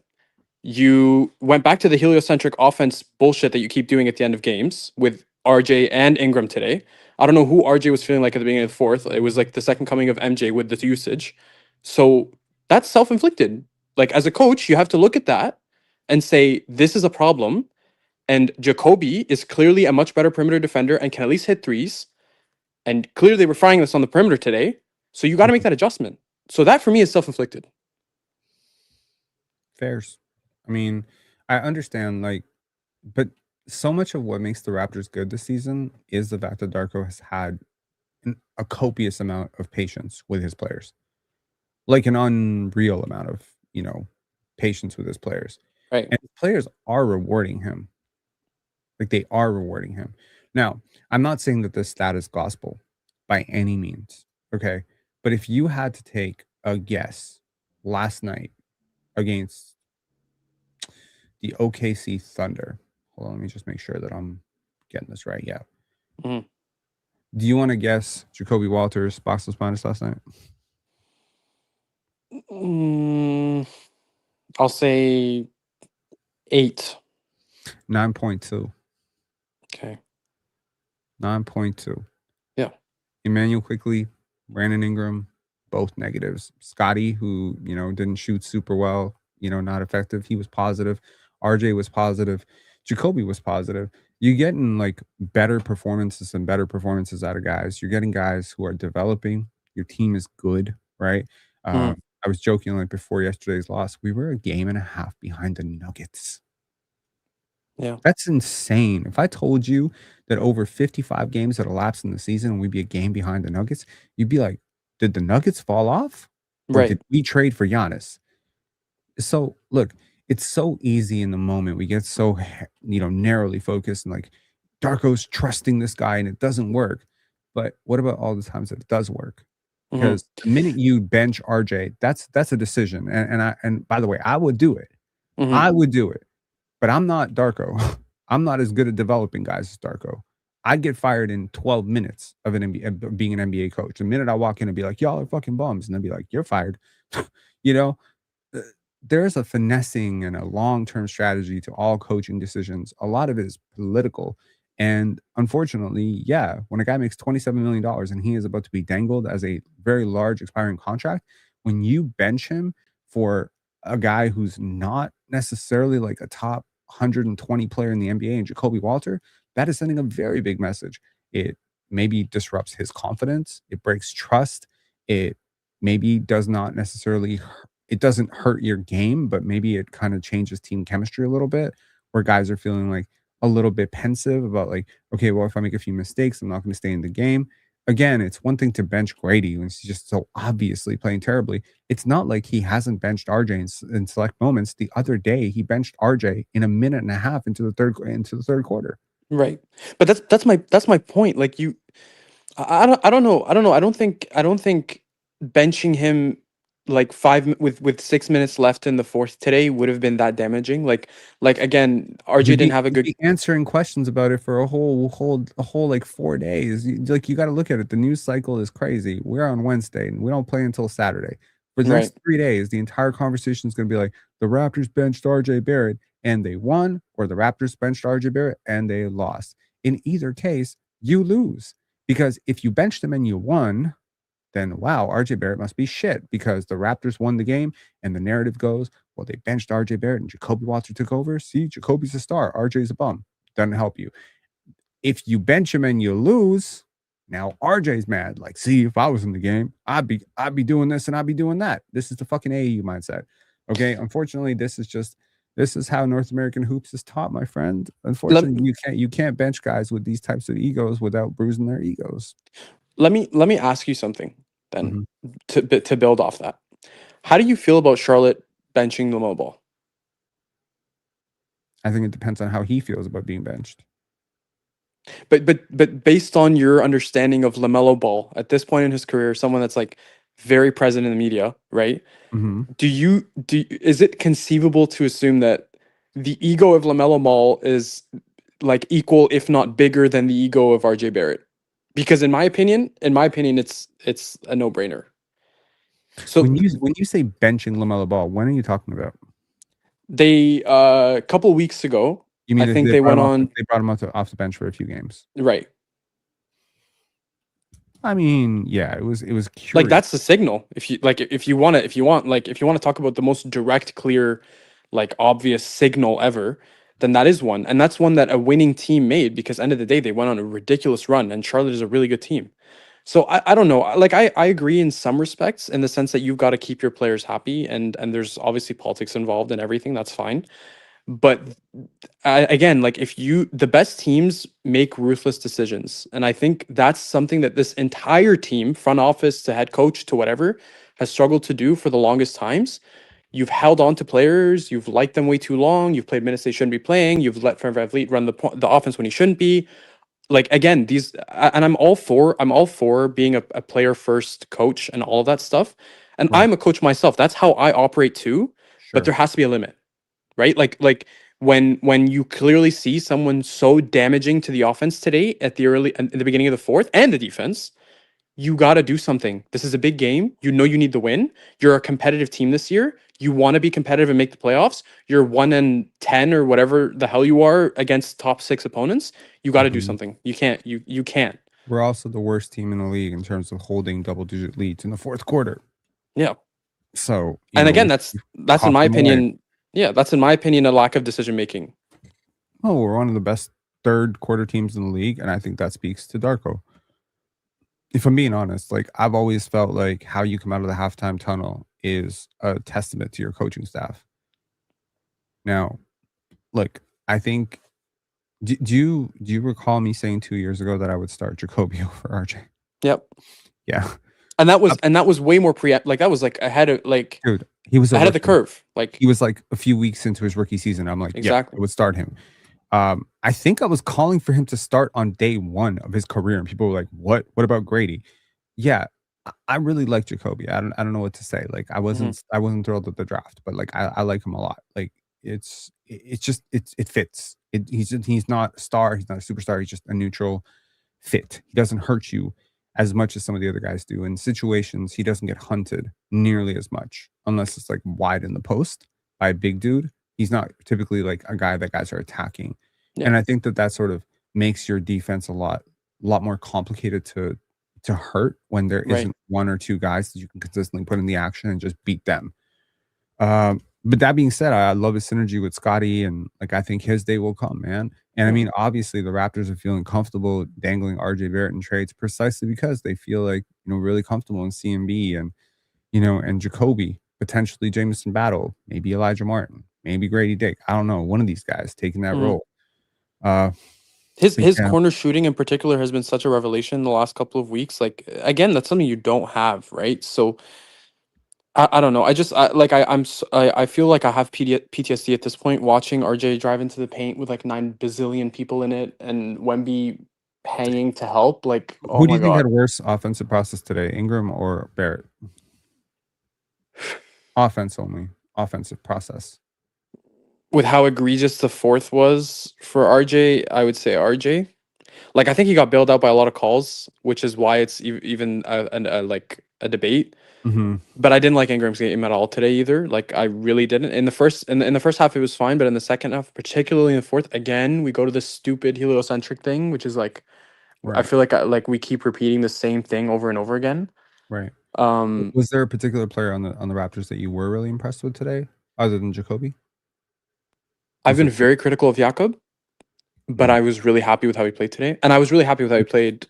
You went back to the heliocentric offense bullshit that you keep doing at the end of games with RJ and Ingram today. I don't know who RJ was feeling like at the beginning of the fourth. It was like the second coming of MJ with the usage. So that's self-inflicted. Like as a coach, you have to look at that and say, this is a problem. And Jacoby is clearly a much better perimeter defender and can at least hit threes. And clearly they were frying this on the perimeter today. So you got to make Mhm. that adjustment. So that for me is self-inflicted. Fairs. I mean, I understand, like, but so much of what makes the Raptors good this season is the fact that Darko has had a copious amount of patience with his players, like an unreal amount of, patience with his players. Right. And his players are rewarding him. Like they are rewarding him. Now, I'm not saying that this stat is gospel by any means. Okay. But if you had to take a guess last night against the OKC Thunder, hold on, let me just make sure that I'm getting this right. Yeah. Mhm. Do you want to guess Jacobi Walter's boxless minus last night? Mm, I'll say 8. 9.2. Okay. 9.2. Yeah. Emmanuel Quickly, Brandon Ingram, both negatives. Scotty, who, didn't shoot super well, not effective. He was positive. RJ was positive. Jacoby was positive. You're getting like better performances and better performances out of guys. You're getting guys who are developing. Your team is good, right? Mhm. I was joking like before yesterday's loss, we were a game and a half behind the Nuggets. Yeah. That's insane. If I told you that over 55 games had elapsed in the season and we'd be a game behind the Nuggets, you'd be like, did the Nuggets fall off? Or Right. did we trade for Giannis? So look, it's so easy in the moment. We get so narrowly focused and like Darko's trusting this guy and it doesn't work. But what about all the times that it does work? Mhm. Because the minute you bench RJ, that's a decision. And by the way, I would do it. Mhm. I would do it. But I'm not Darko. I'm not as good at developing guys as Darko. I'd get fired in 12 minutes of being an NBA coach. The minute I walk in and be like, y'all are fucking bums. And they'd be like, you're fired. you know, Uh, there's a finessing and a long-term strategy to all coaching decisions. A lot of it is political. And unfortunately, yeah, when a guy makes $27 million and he is about to be dangled as a very large expiring contract, when you bench him for a guy who's not necessarily like a top 120 player in the NBA and Jacobi Walter, that is sending a very big message. It maybe disrupts his confidence, it breaks trust, it maybe does not necessarily it doesn't hurt your game, but maybe it kind of changes team chemistry a little bit where guys are feeling like a little bit pensive about like, okay, well, if I make a few mistakes, I'm not going to stay in the game. Again, it's one thing to bench Grady when he's just so obviously playing terribly. It's not like he hasn't benched RJ in select moments. The other day, he benched RJ in a minute and a half into the third quarter. Right. But that's my point. Like I don't know. I don't know. I don't think benching him like with 6 minutes left in the fourth today would have been that damaging. Like again, RJ didn't have a You'd good be answering questions about it for a whole like 4 days. Like you got to look at it. The news cycle is crazy. We're on Wednesday and we don't play until Saturday. For the right. next 3 days, the entire conversation is going to be like the Raptors benched RJ Barrett and they won, or the Raptors benched RJ Barrett and they lost. In either case, you lose because if you benched him and you won, then wow, RJ Barrett must be shit because the Raptors won the game and the narrative goes, well, they benched RJ Barrett and Jacobi Walter took over. See, Jacobi's a star. RJ's a bum. Doesn't help you. If you bench him and you lose, now RJ's mad. Like, see, if I was in the game, I'd be doing this and I'd be doing that. This is the fucking AAU mindset. Okay. Unfortunately, this is how North American hoops is taught, my friend. Unfortunately, you can't bench guys with these types of egos without bruising their egos. Let me ask you something then Mhm. to build off that. How do you feel about Charlotte benching LaMelo Ball? I think it depends on how he feels about being benched. But based on your understanding of LaMelo Ball at this point in his career, someone that's like very present in the media, right? Mm-hmm. Is it conceivable to assume that the ego of LaMelo Ball is like equal, if not bigger, than the ego of RJ Barrett? Because in my opinion, it's a no-brainer. So When you say benching LaMelo Ball, when are you talking about? they a couple weeks ago, You I mean think they went on they brought him off the bench for a few games? right. I mean, yeah, it was curious. Like that's the signal. If you want to talk about the most direct, clear, like obvious signal ever, then that is one. And that's one that a winning team made because end of the day they went on a ridiculous run and Charlotte is a really good team. So I don't know. Like I agree in some respects in the sense that you've got to keep your players happy and there's obviously politics involved and everything, that's fine. But again, like the best teams make ruthless decisions, and I think that's something that this entire team, front office to head coach to whatever, has struggled to do for the longest times. You've held on to players, you've liked them way too long, you've played minutes they shouldn't be playing, you've let Fred VanVleet run the offense when he shouldn't be. Like again, and I'm all for being a player first coach and all of that stuff. And Right. I'm a coach myself. That's how I operate too. But Sure. there has to be a limit, right? Like when you clearly see someone so damaging to the offense today at the beginning of the fourth and the defense, you got to do something. This is a big game. You know you need the win. You're a competitive team this year. You want to be competitive and make the playoffs. You're 1-10 or whatever the hell you are against top 6 opponents. You got to do Mhm. something. You can't. You can't. We're also the worst team in the league in terms of holding double-digit leads in the fourth quarter. Yeah. So, And again, we that's in coughed my them away. opinion. Yeah, that's in my opinion a lack of decision making. Oh, we're one of the best third quarter teams in the league, and I think that speaks to Darko. If I'm being honest, like I've always felt like how you come out of the halftime tunnel is a testament to your coaching staff. Now, look, I think do you recall me saying 2 years ago that I would start Jacoby over RJ? Yep. Yeah. And that was way more like that was like ahead of like Dude, he was a ahead of the rookie. curve. Like He was like a few weeks into his rookie season. I'm like, yeah, I exactly. would start him. I think I was calling for him to start on day 1 of his career, and people were like, "What? What about Grady?" Yeah, I really like Jacoby. I don't know what to say. Like, Mhm. I wasn't thrilled with the draft, but like I like him a lot. Like, it's just it fits. He's not a star. He's not a superstar. He's just a neutral fit. He doesn't hurt you as much as some of the other guys do. In situations, he doesn't get hunted nearly as much unless it's like wide in the post by a big dude. He's not typically like a guy that guys are attacking. Yeah. And I think that sort of makes your defense a lot more complicated to hurt when there Right. isn't one or two guys that you can consistently put in the action and just beat them. But that being said, I love his synergy with Scotty, and like I think his day will come, man. And I Yeah. mean, obviously, the Raptors are feeling comfortable dangling RJ Barrett in trades precisely because they feel like really comfortable in CMB and and Jacoby, potentially Jameson Battle, maybe Elijah Martin, maybe Grady Dick. I don't know, one of these guys taking that Mhm. role. Uh, but His yeah, corner shooting in particular has been such a revelation in the last couple of weeks. Like again, that's something you don't have, right? So I don't know. I just like I feel like I have PTSD at this point watching RJ drive into the paint with like 9 bazillion people in it and Wemby hanging to help. Like, oh who do my you think god. had worse offensive process today, Ingram or Barrett? Offense only. Offensive process. With how egregious the fourth was for RJ, I would say RJ. Like I think he got bailed out by a lot of calls, which is why it's even like a debate. Mm-hmm. But I didn't like Ingram's game at all today either. Like I really didn't. In the first half it was fine, but in the second half, particularly in the fourth, again we go to this stupid heliocentric thing, which is like I Right. feel like we keep repeating the same thing over and over again. Right. Um, Was there a particular player on the Raptors that you were really impressed with today, other than Jacobi? I've Was been there? very critical of Jakob, but Mm, I was really happy with how he played today, and I was really happy with how he played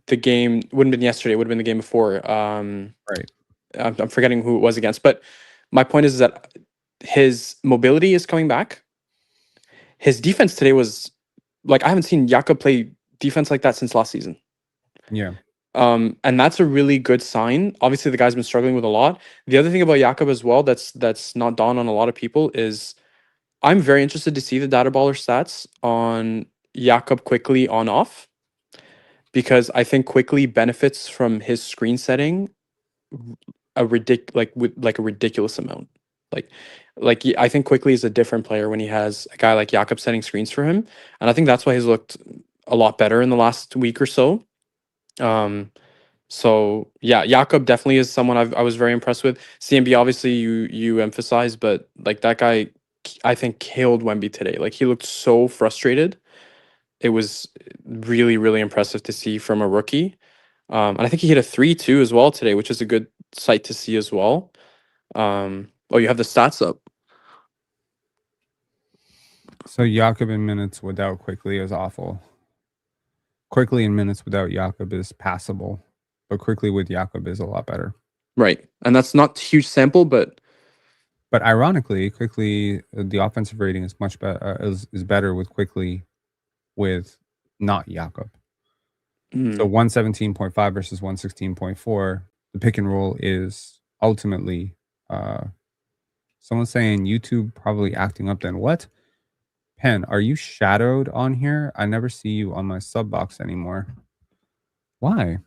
the game. Wouldn't have been yesterday. Would have been the game before. right. I'm forgetting who it was against, but my point is that his mobility is coming back. His defense today was like I haven't seen Jakob play defense like that since last season. Yeah. And that's a really good sign. Obviously, the guy's been struggling with a lot. The other thing about Jakob as well that's not dawned on a lot of people is I'm very interested to see the data baller stats on Jakob quickly on off because I think quickly benefits from his screen setting a ridiculous amount. Like I think quickly is a different player when he has a guy like Jakob setting screens for him, and I think that's why he's looked a lot better in the last week or so. Um, so yeah, Jakob definitely is someone I was very impressed with. CMB obviously you emphasize, but like that guy, I think killed Wemby today. Like he looked so frustrated. It was really impressive to see from a rookie. And I think he hit a 3 too as well today, which is a good sight to see as well. Oh, you have the stats up. So Jakob in minutes without Quickly is awful. Quickly in minutes without Jakob is passable, but Quickly with Jakob is a lot better. Right, and that's not huge sample, but ironically, Quickly the offensive rating is much better. Is better with Quickly with not Jakob. So 117.5 versus 116.4. The pick and roll is ultimately someone's saying YouTube probably acting up then. What? Pen, are you shadowed on here? I never see you on my sub box anymore. Why?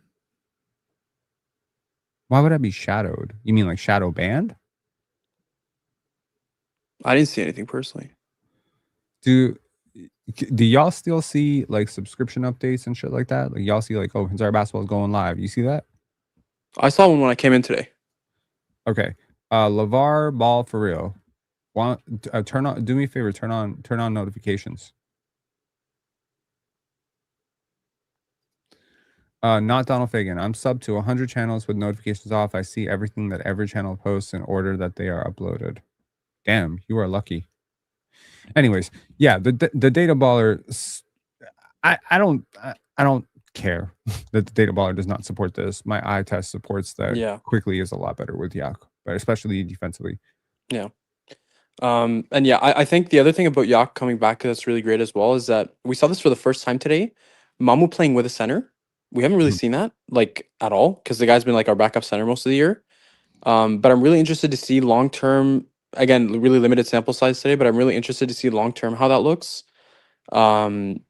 Why would I be shadowed? You mean like shadow banned? I didn't see anything personally. Do y'all still see like subscription updates and shit like that? Like y'all see like, oh, PENSARE BASKETBALL is going live. You see that? I saw one when I came in today. Okay. LeVar Ball for real. Turn on, do me a favor, turn on notifications. Not Donald Fagan. I'm sub to 100 channels with notifications off. I see everything that every channel posts in order that they are uploaded. Damn, you are lucky. Anyways, yeah, the data baller. I don't care that the data baller does not support this. My eye test supports that. Yeah. Quickly is a lot better with Yak, but especially defensively. Yeah. And yeah, I think the other thing about Yak coming back that's really great as well is that we saw this for the first time today. Mamu playing with a center. We haven't really seen that like at all because the guy's been like our backup center most of the year. But I'm really interested to see long term. Again, really limited sample size today, but I'm really interested to see long term how that looks.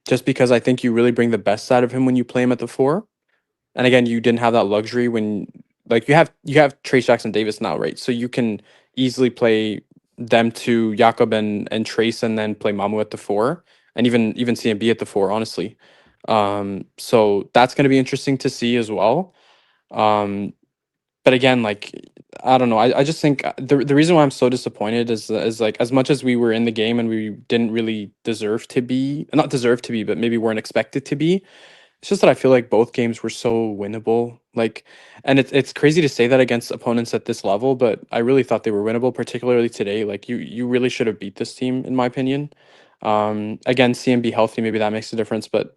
Just because I think you really bring the best out of him when you play him at the 4. And again, you didn't have that luxury when like you have Trey Jackson Davis now, right? So you can easily play them to Jakob and Trace and then play Mamu at the 4 and even CMB at the 4, honestly. So that's gonna be interesting to see as well. But again, like I don't know. I just think the reason why I'm so disappointed is like as much as we were in the game and we didn't really deserve to be, not deserve to be, but maybe weren't expected to be. It's just that I feel like both games were so winnable. Like, and it's crazy to say that against opponents at this level, but I really thought they were winnable, particularly today. Like you really should have beat this team, in my opinion. Again, CMB healthy, maybe that makes a difference, but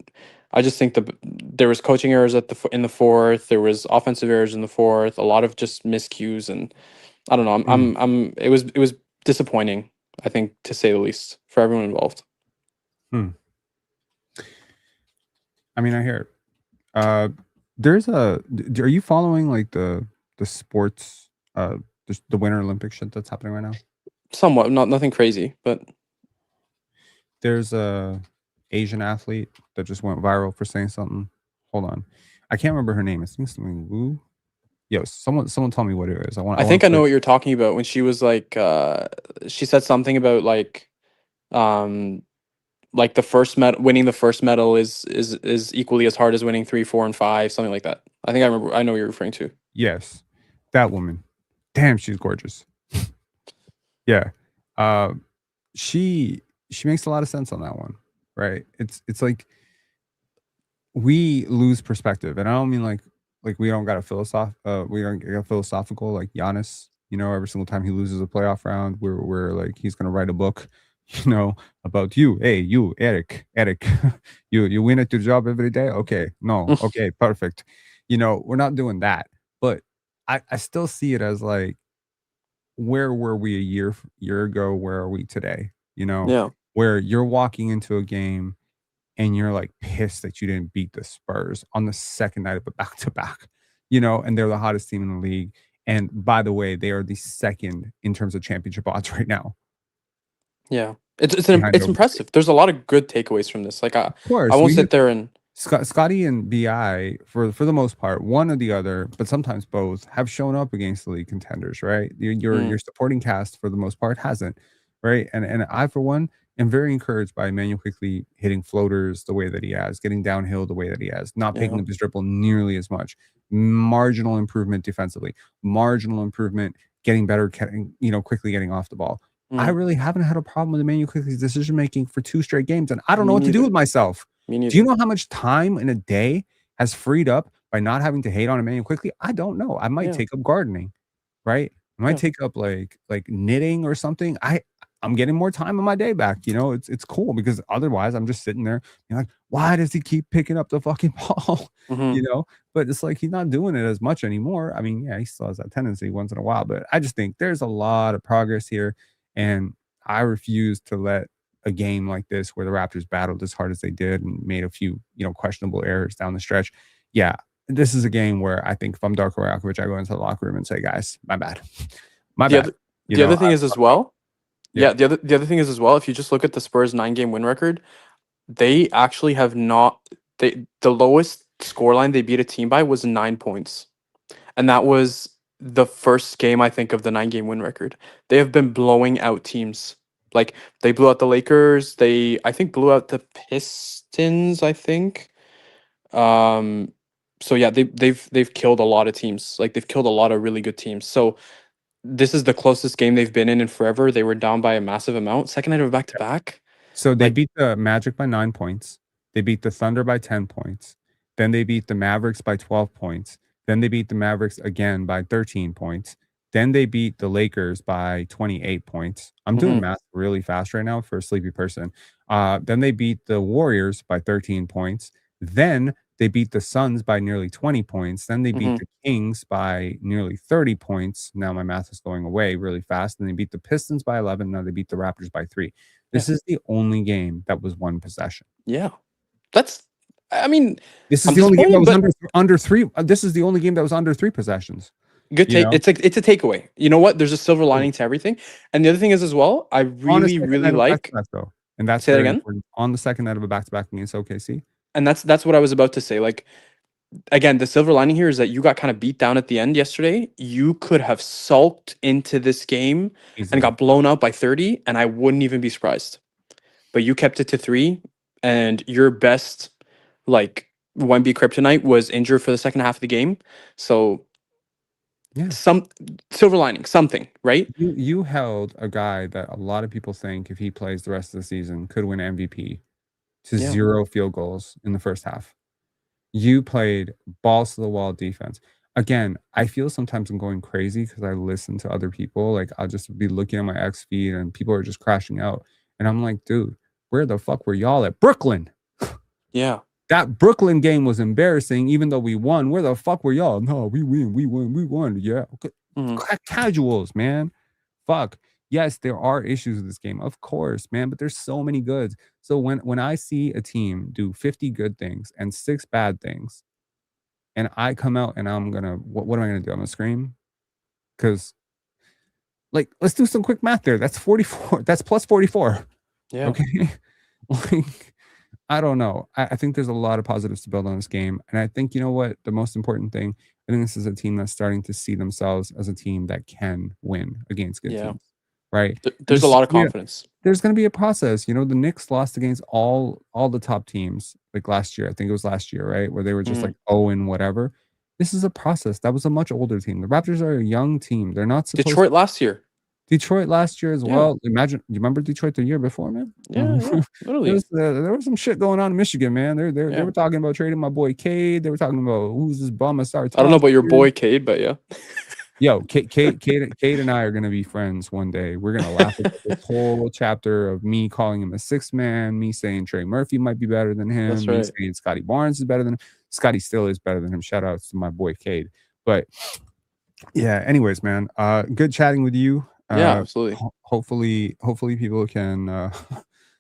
I just think there was coaching errors in the fourth. There was offensive errors in the fourth. A lot of just miscues, and I don't know. It was disappointing. I think to say the least for everyone involved. I mean, I hear it. There's a. Are you following like the sports? The Winter Olympic shit that's happening right now. Somewhat, nothing crazy, but There's a Asian athlete that just went viral for saying something. Hold on, I can't remember her name. I think something Wu. Yo, someone tell me what it is. I think I know what you're talking about when she was like, she said something about um, like the first winning the first medal is equally as hard as winning 3, 4, and 5, something like that. I think I remember. I know what you're referring to. Yes, that woman. Damn, she's gorgeous. Yeah, she makes a lot of sense on that one, right? It's like we lose perspective, and I don't mean like we don't got a we don't get philosophical like Giannis. You know, every single time he loses a playoff round, we're like he's gonna write a book, you know, about you. Hey, you, Eric, you win at your job every day. Okay, no, okay, perfect. You know, we're not doing that, but I still see it as like, where were we a year ago? Where are we today? You know, Yeah. where you're walking into a game and you're like pissed that you didn't beat the Spurs on the second night of a back to back, you know, and they're the hottest team in the league. And by the way, they are the second in terms of championship odds right now. Yeah. Behind It's OKC. impressive. There's a lot of good takeaways from this. Like Of course, I won't sit there and Scotty and Bi for the most part, one or the other, but sometimes both, have shown up against the league contenders, right? Your supporting cast for the most part hasn't, right? And I for one am very encouraged by Emmanuel Quickley hitting floaters the way that he has, getting downhill the way that he has, not picking up his dribble nearly as much. Marginal improvement defensively, marginal improvement, getting better, quickly getting off the ball. I really haven't had a problem with Emmanuel Quickley's decision making for 2 straight games, and I don't know what to do with myself. Me neither. Do you know how much time in a day has freed up by not having to hate on Emmanuel Quickley? I don't know. I might take up gardening, right? I might take up like knitting or something. I'm getting more time in my day back. You know, it's cool, because otherwise I'm just sitting there, you know, like, why does he keep picking up the fucking ball? You know, but it's like he's not doing it as much anymore. I mean, yeah, he still has that tendency once in a while, but I just think there's a lot of progress here, and I refuse to let a game like this, where the Raptors battled as hard as they did and made a few, you know, questionable errors down the stretch. Yeah, this is a game where I think if I'm Darko Rakovic, I go into the locker room and say, guys, my bad. The other thing is as well. Yeah. The other thing is as well, if you just look at the Spurs 9-game win record, they actually have not the lowest scoreline they beat a team by was 9 points. And that was the first game, I think, of the 9-game win record. They have been blowing out teams. Like they blew out the Lakers. They, I think, blew out the Pistons, I think. So yeah, they've killed a lot of teams. Like they've killed a lot of really good teams. So this is the closest game they've been in forever. They were down by a massive amount. Second night of a back-to-back. So they beat the Magic by 9 points. They beat the Thunder by 10 points. Then they beat the Mavericks by 12 points. Then they beat the Mavericks again by 13 points. Then they beat the Lakers by 28 points. I'm doing math really fast right now for a sleepy person. Then they beat the Warriors by 13 points. Then they beat the Suns by nearly 20 points. Then they beat the Kings by nearly 30 points. Now my math is going away really fast. And they beat the Pistons by 11. Now they beat the Raptors by 3. This is the only game that was 1 possession. Yeah. That's, I mean, this is the only game that was under 3. This is the only game that was under 3 possessions. Good take. It's a takeaway. You know what? There's a silver lining to everything. And the other thing is as well, I really like. Though, and that's say that again on the second night of a back-to-back against OKC. And that's what I was about to say. Like, again, the silver lining here is that you got kind of beat down at the end yesterday. You could have sulked into this game and got blown out by 30, and I wouldn't even be surprised. But you kept it to 3, and your best, like, Wemby kryptonite was injured for the second half of the game. So, yeah, some silver lining, something, right? You held a guy that a lot of people think, if he plays the rest of the season, could win MVP to 0 field goals in the first half. You played balls to the wall defense. Again, I feel sometimes I'm going crazy because I listen to other people. Like, I'll just be looking at my X feed and people are just crashing out. And I'm like, dude, where the fuck were y'all at? Brooklyn. Yeah. That Brooklyn game was embarrassing, even though we won. Where the fuck were y'all? No, we won. Yeah. Casuals, man. Fuck. Yes, there are issues with this game, of course, man, but there's so many goods. So when I see a team do 50 good things and 6 bad things, and I come out and I'm gonna, what am I gonna do? I'm gonna scream? Because, like, let's do some quick math there. That's 44. That's plus 44. Yeah. Okay. Like, I don't know. I think there's a lot of positives to build on this game. And I think, you know what? The most important thing, I think this is a team that's starting to see themselves as a team that can win against good Yeah. teams, right? And There's a just, lot of confidence. there's going to be a process. You know, the Knicks lost against all the top teams like last year. I think it was last year, right? Where they were just like, oh, and whatever. This is a process. That was a much older team. The Raptors are a young team. They're not supposed Detroit last year. Detroit last year as Yeah. well. Imagine, you remember Detroit the year before, man? Yeah, literally. There was some shit going on in Michigan, man. They were talking about trading my boy Cade. They were talking about who's this bum I started. I don't know about your boy Cade, but yeah. Yo, Cade and I are gonna be friends one day. We're gonna laugh at this whole chapter of me calling him a sixth man, me saying Trey Murphy might be better than him, That's me right. saying Scotty Barnes is better than him. Scotty still is better than him. Shout out to my boy Cade. But yeah, anyways, man. Good chatting with you. Yeah, absolutely. Hopefully people can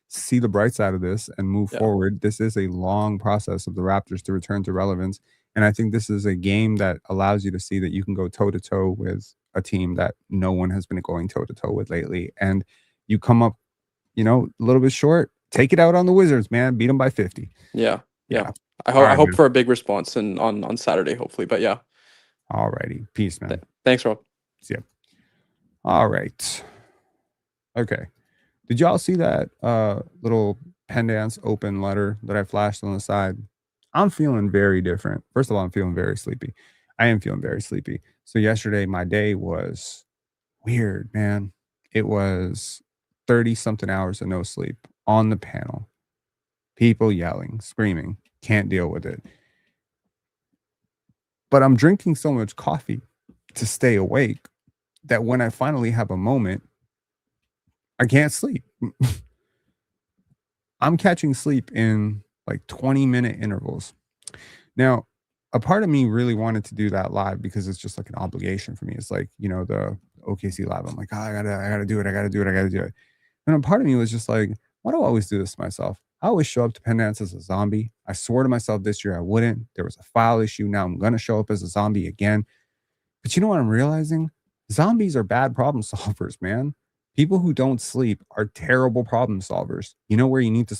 see the bright side of this and move forward. This is a long process of the Raptors to return to relevance. And I think this is a game that allows you to see that you can go toe-to-toe with a team that no one has been going toe-to-toe with lately. And you come up, you know, a little bit short. Take it out on the Wizards, man. Beat them by 50. Yeah. I hope for a big response on Saturday, hopefully. But yeah. Alrighty. Peace, man. Thanks, Rob. See ya. All right. Okay. Did y'all see that little Pendance open letter that I flashed on the side? I'm feeling very different. First of all, I'm feeling very sleepy. I am feeling very sleepy. So yesterday, my day was weird, man. It was 30-something hours of no sleep on the panel. People yelling, screaming. Can't deal with it. But I'm drinking so much coffee to stay awake that when I finally have a moment, I can't sleep. I'm catching sleep in like 20-minute intervals. Now, a part of me really wanted to do that live because it's just like an obligation for me. It's like, you know, the OKC live. I'm like, oh, I gotta do it. I gotta do it. And a part of me was just like, why do I always do this to myself? I always show up to Pendance as a zombie. I swore to myself this year I wouldn't. There was a file issue. Now I'm gonna show up as a zombie again. But you know what I'm realizing? Zombies are bad problem solvers, man. People who don't sleep are terrible problem solvers. You know where you need to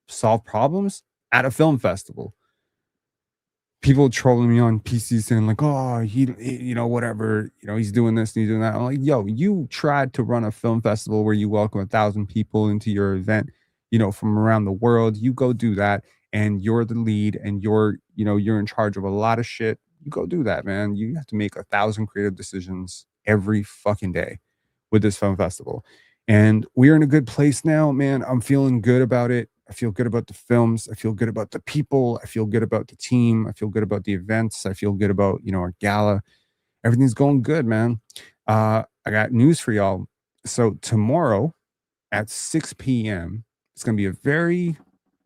solve problems? At a film festival. People trolling me on PC saying like, oh, he you know, whatever, you know, he's doing this and he's doing that. I'm like, yo, you tried to run a film festival where you welcome 1,000 people into your event, you know, from around the world. You go do that, and you're the lead, and you're in charge of a lot of shit. You go do that, man. You have to make 1,000 creative decisions every fucking day with this film festival. And we're in a good place now, man. I'm feeling good about it. I feel good about the films. I feel good about the people. I feel good about the team. I feel good about the events. I feel good about, you know, our gala. Everything's going good, man. I got news for y'all. So tomorrow at 6 p.m., it's going to be a very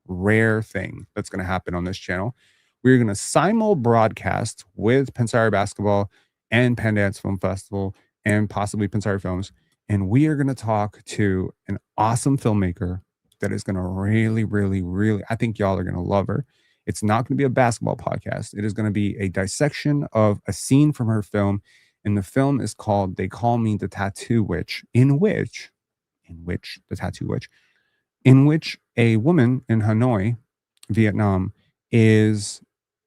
rare thing that's going to happen on this channel. We're going to simul broadcast with Pensare Basketball and Pendance Film Festival and possibly Pensare Films. And we are going to talk to an awesome filmmaker that is going to really, I think y'all are going to love her. It's not going to be a basketball podcast. It is going to be a dissection of a scene from her film. And the film is called They Call Me the Tattoo Witch, in which a woman in Hanoi, Vietnam, is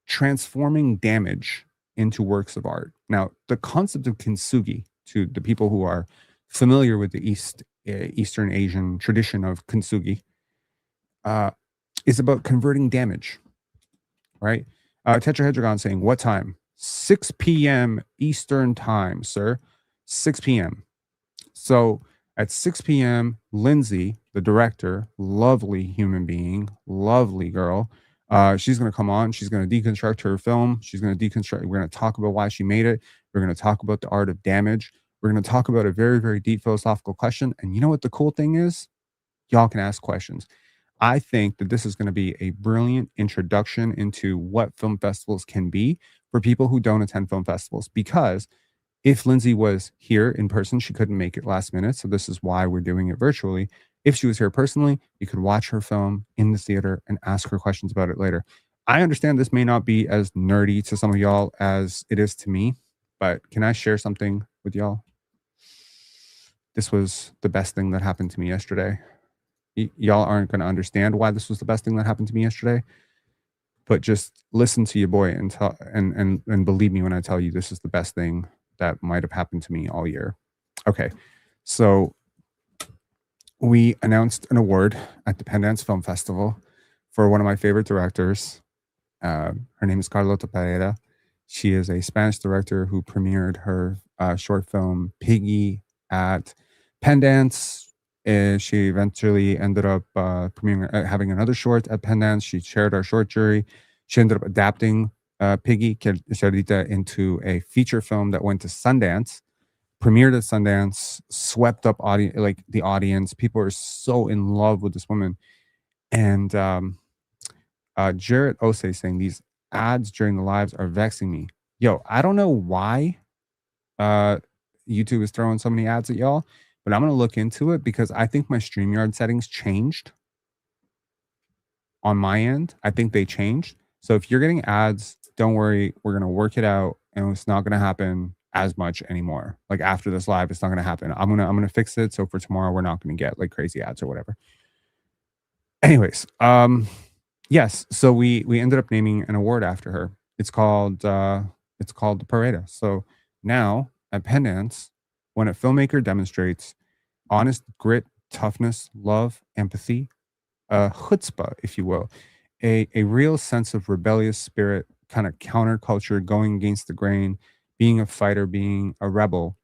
transforming damage into works of art. Now, the concept of kintsugi, to the people who are familiar with the Eastern Asian tradition of kintsugi, is about converting damage, right? Tetrahedron saying, what time? 6 p.m. Eastern time, sir. 6 p.m. So at 6 p.m., Lindsay, the director, lovely human being, lovely girl, she's going to come on. She's going to deconstruct her film. We're going to talk about why she made it. We're going to talk about the art of damage. We're going to talk about a very, very deep philosophical question. And you know what the cool thing is? Y'all can ask questions. I think that this is going to be a brilliant introduction into what film festivals can be for people who don't attend film festivals. Because if Lindsay was here in person, she couldn't make it last minute. So this is why we're doing it virtually. If she was here personally, you could watch her film in the theater and ask her questions about it later. I understand this may not be as nerdy to some of y'all as it is to me, but can I share something with y'all? This was the best thing that happened to me yesterday. y'all aren't going to understand why this was the best thing that happened to me yesterday. But just listen to your boy and and believe me when I tell you this is the best thing that might have happened to me all year. Okay, so we announced an award at the Pendance Film Festival for one of my favorite directors. Her name is Carlota Pereira. She is a Spanish director who premiered her short film Piggy at Pendance. She eventually ended up having another short at Pendance. She chaired our short jury. She ended up adapting Piggy Charita into a feature film that went to Sundance, premiered at Sundance, swept up the audience. People are so in love with this woman. And Jarrett Osei saying these ads during the lives are vexing me. Yo, I don't know why YouTube is throwing so many ads at y'all, but I'm going to look into it because I think my StreamYard settings changed on my end. I think they changed. So if you're getting ads, don't worry. We're going to work it out and it's not going to happen as much anymore. Like after this live, it's not going to happen. I'm going to fix it. So for tomorrow, we're not going to get like crazy ads or whatever. Anyways, yes. So we ended up naming an award after her. It's called the Pareda. So now at Pendance, when a filmmaker demonstrates honest grit, toughness, love, empathy, chutzpah, if you will, a real sense of rebellious spirit, kind of counterculture, going against the grain, being a fighter, being a rebel,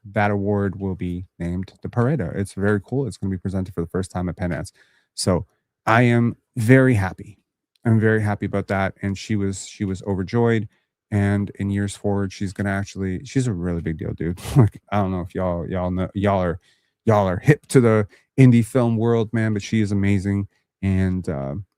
that award will be named the Pareda. It's very cool. It's going to be presented for the first time at Pendance. So I am very happy. I'm very happy about that. And she was overjoyed. And in years forward, she's a really big deal, dude. Like, I don't know if y'all know, y'all are hip to the indie film world, man, but she is amazing. And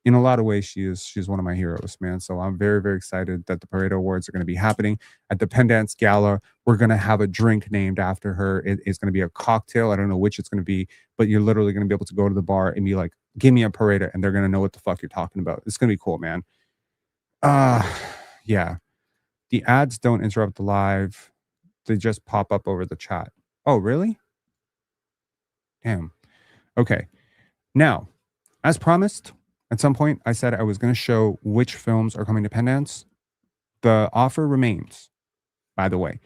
in a lot of ways, she's one of my heroes, man. So I'm very, very excited that the Parade Awards are going to be happening at the Pendance Gala. We're going to have a drink named after her. It's going to be a cocktail. I don't know which it's going to be, but you're literally going to be able to go to the bar and be like, give me a Parade, and they're going to know what the fuck you're talking about. It's going to be cool, man. Yeah. The ads don't interrupt the live. They just pop up over the chat. Oh, really? Damn. Okay. Now, as promised, at some point, I said I was going to show which films are coming to Pendance. The offer remains, by the way.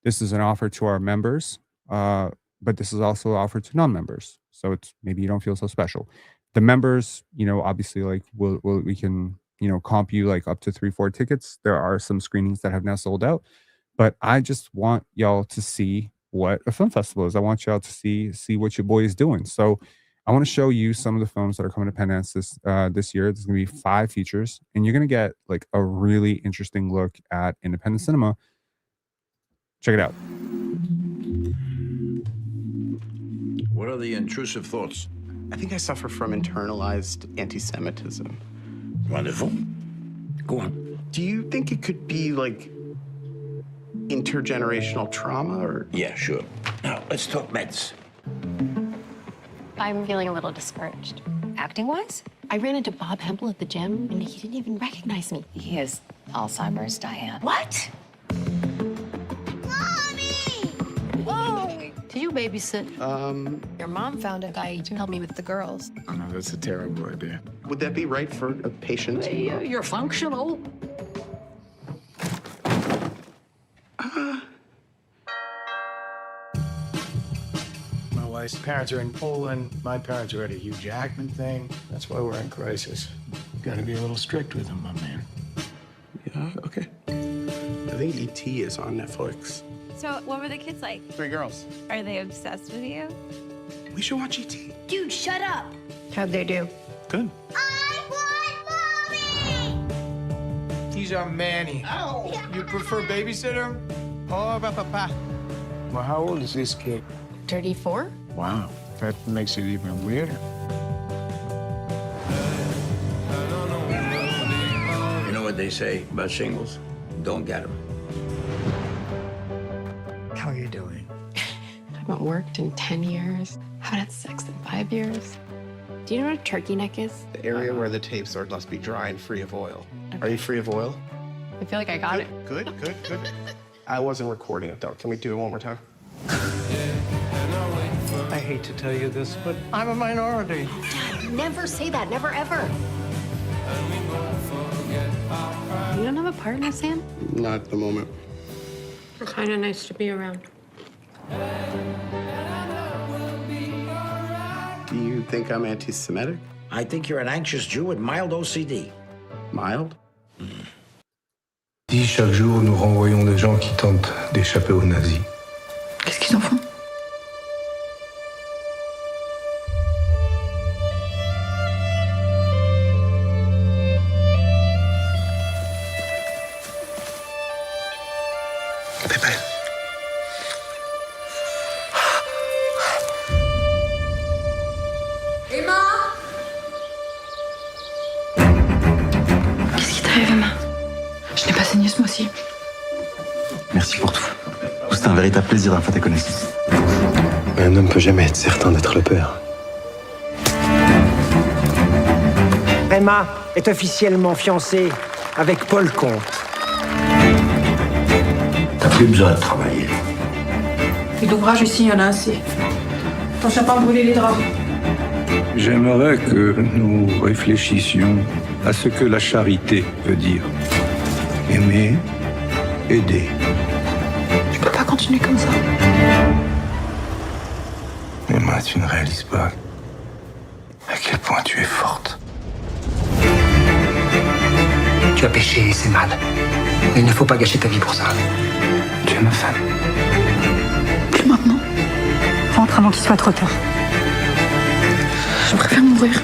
This is an offer to our members, but this is also an offer to non-members. So it's maybe you don't feel so special. The members, obviously, like we can, comp you like up to 3-4 tickets. There are some screenings that have now sold out, but I just want y'all to see what a film festival is. I want y'all to see what your boy is doing. So I want to show you some of the films that are coming to Pendance this year. There's going to be 5 features, and you're going to get like a really interesting look at independent cinema. Check it out. What are the intrusive thoughts? I think I suffer from internalized anti-Semitism. Wonderful. Go on. Do you think it could be like intergenerational trauma or? Yeah, sure. Now, let's talk meds. I'm feeling a little discouraged. Acting-wise? I ran into Bob Hempel at the gym, and he didn't even recognize me. He has Alzheimer's, Diane. What? Mommy! Whoa! Did you babysit? Your mom found a guy to help me with the girls. Oh, no, that's a terrible idea. Would that be right for a patient? You're functional. My wife's parents are in Poland. My parents are at a Hugh Jackman thing. That's why we're in crisis. Got to be a little strict with them, my man. Yeah, okay. I think E.T. is on Netflix. So, what were the kids like? 3 girls. Are they obsessed with you? We should watch E.T. Dude, shut up! How'd they do? Good. I want mommy! He's our Manny. Ow! You prefer babysitter? Oh, papa. Well, how old is this kid? 34? Wow, that makes it even weirder. You know what they say about shingles? Don't get them. How are you doing? I haven't worked in 10 years. Haven't had sex in 5 years. Do you know what a turkey neck is? The area where the tapes are must be dry and free of oil. Are you free of oil? I feel like I got it. Good. I wasn't recording it though. Can we do it one more time? Hey, hate to tell you this, but I'm a minority. Dad, never say that. Never ever. You don't have a partner, Sam? Not at the moment. You're kind of nice to be around. Do you think I'm anti-Semitic? I think you're an anxious Jew with mild OCD. Mild? Chaque jour, nous renvoyons des gens qui tentent d'échapper aux nazis. Qu'est-ce qu'ils en font? T'es belle. Qu'est-ce qui t'arrive, Emma? Je n'ai pas saigné ce mois-ci. Merci pour tout. C'était un véritable plaisir de faire ta connaissance. Un homme peut jamais être certain d'être le père. Emma est officiellement fiancée avec Paul Comte. T'as plus besoin de travailler. Et d'ouvrage ici, il y en a assez. Attention à pas brûler les draps. J'aimerais que nous réfléchissions à ce que la charité veut dire. Aimer, aider. Je peux pas continuer comme ça. Emma, tu ne réalises pas à quel point tu es forte. Tu as péché, c'est mal. Mais il ne faut pas gâcher ta vie pour ça. Tu es ma femme. Plus maintenant. Rentre avant qu'il soit trop tard. Je préfère mourir.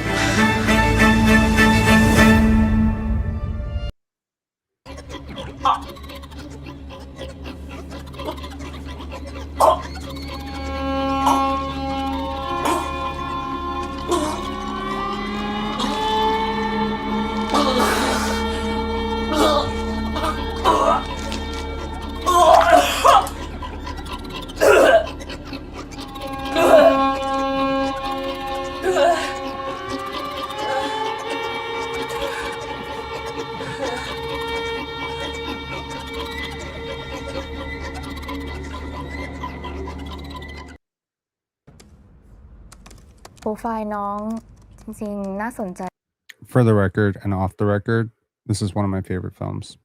For the record and off the record, this is one of my favorite films.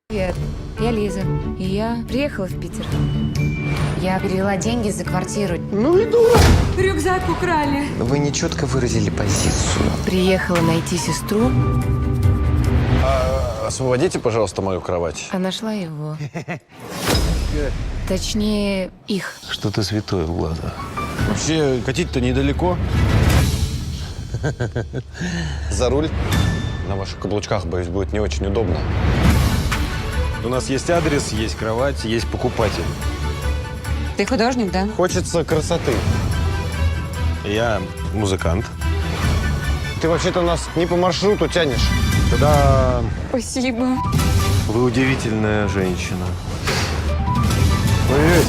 Привет, я Лиза, и я приехала в Питер. Я перевела деньги за квартиру. Ну и дура. Рюкзак украли. Вы нечетко выразили позицию. Приехала найти сестру, Освободите, пожалуйста, мою кровать. а нашла его. Точнее, их. Что-то святое в глазах. Вообще, катить-то недалеко. За руль. На ваших каблучках, боюсь, будет не очень удобно. У нас есть адрес, есть кровать, есть покупатель. Ты художник, да? Хочется красоты. Я музыкант. Ты вообще-то нас не по маршруту тянешь. Тогда... Спасибо. Вы удивительная женщина. Привет.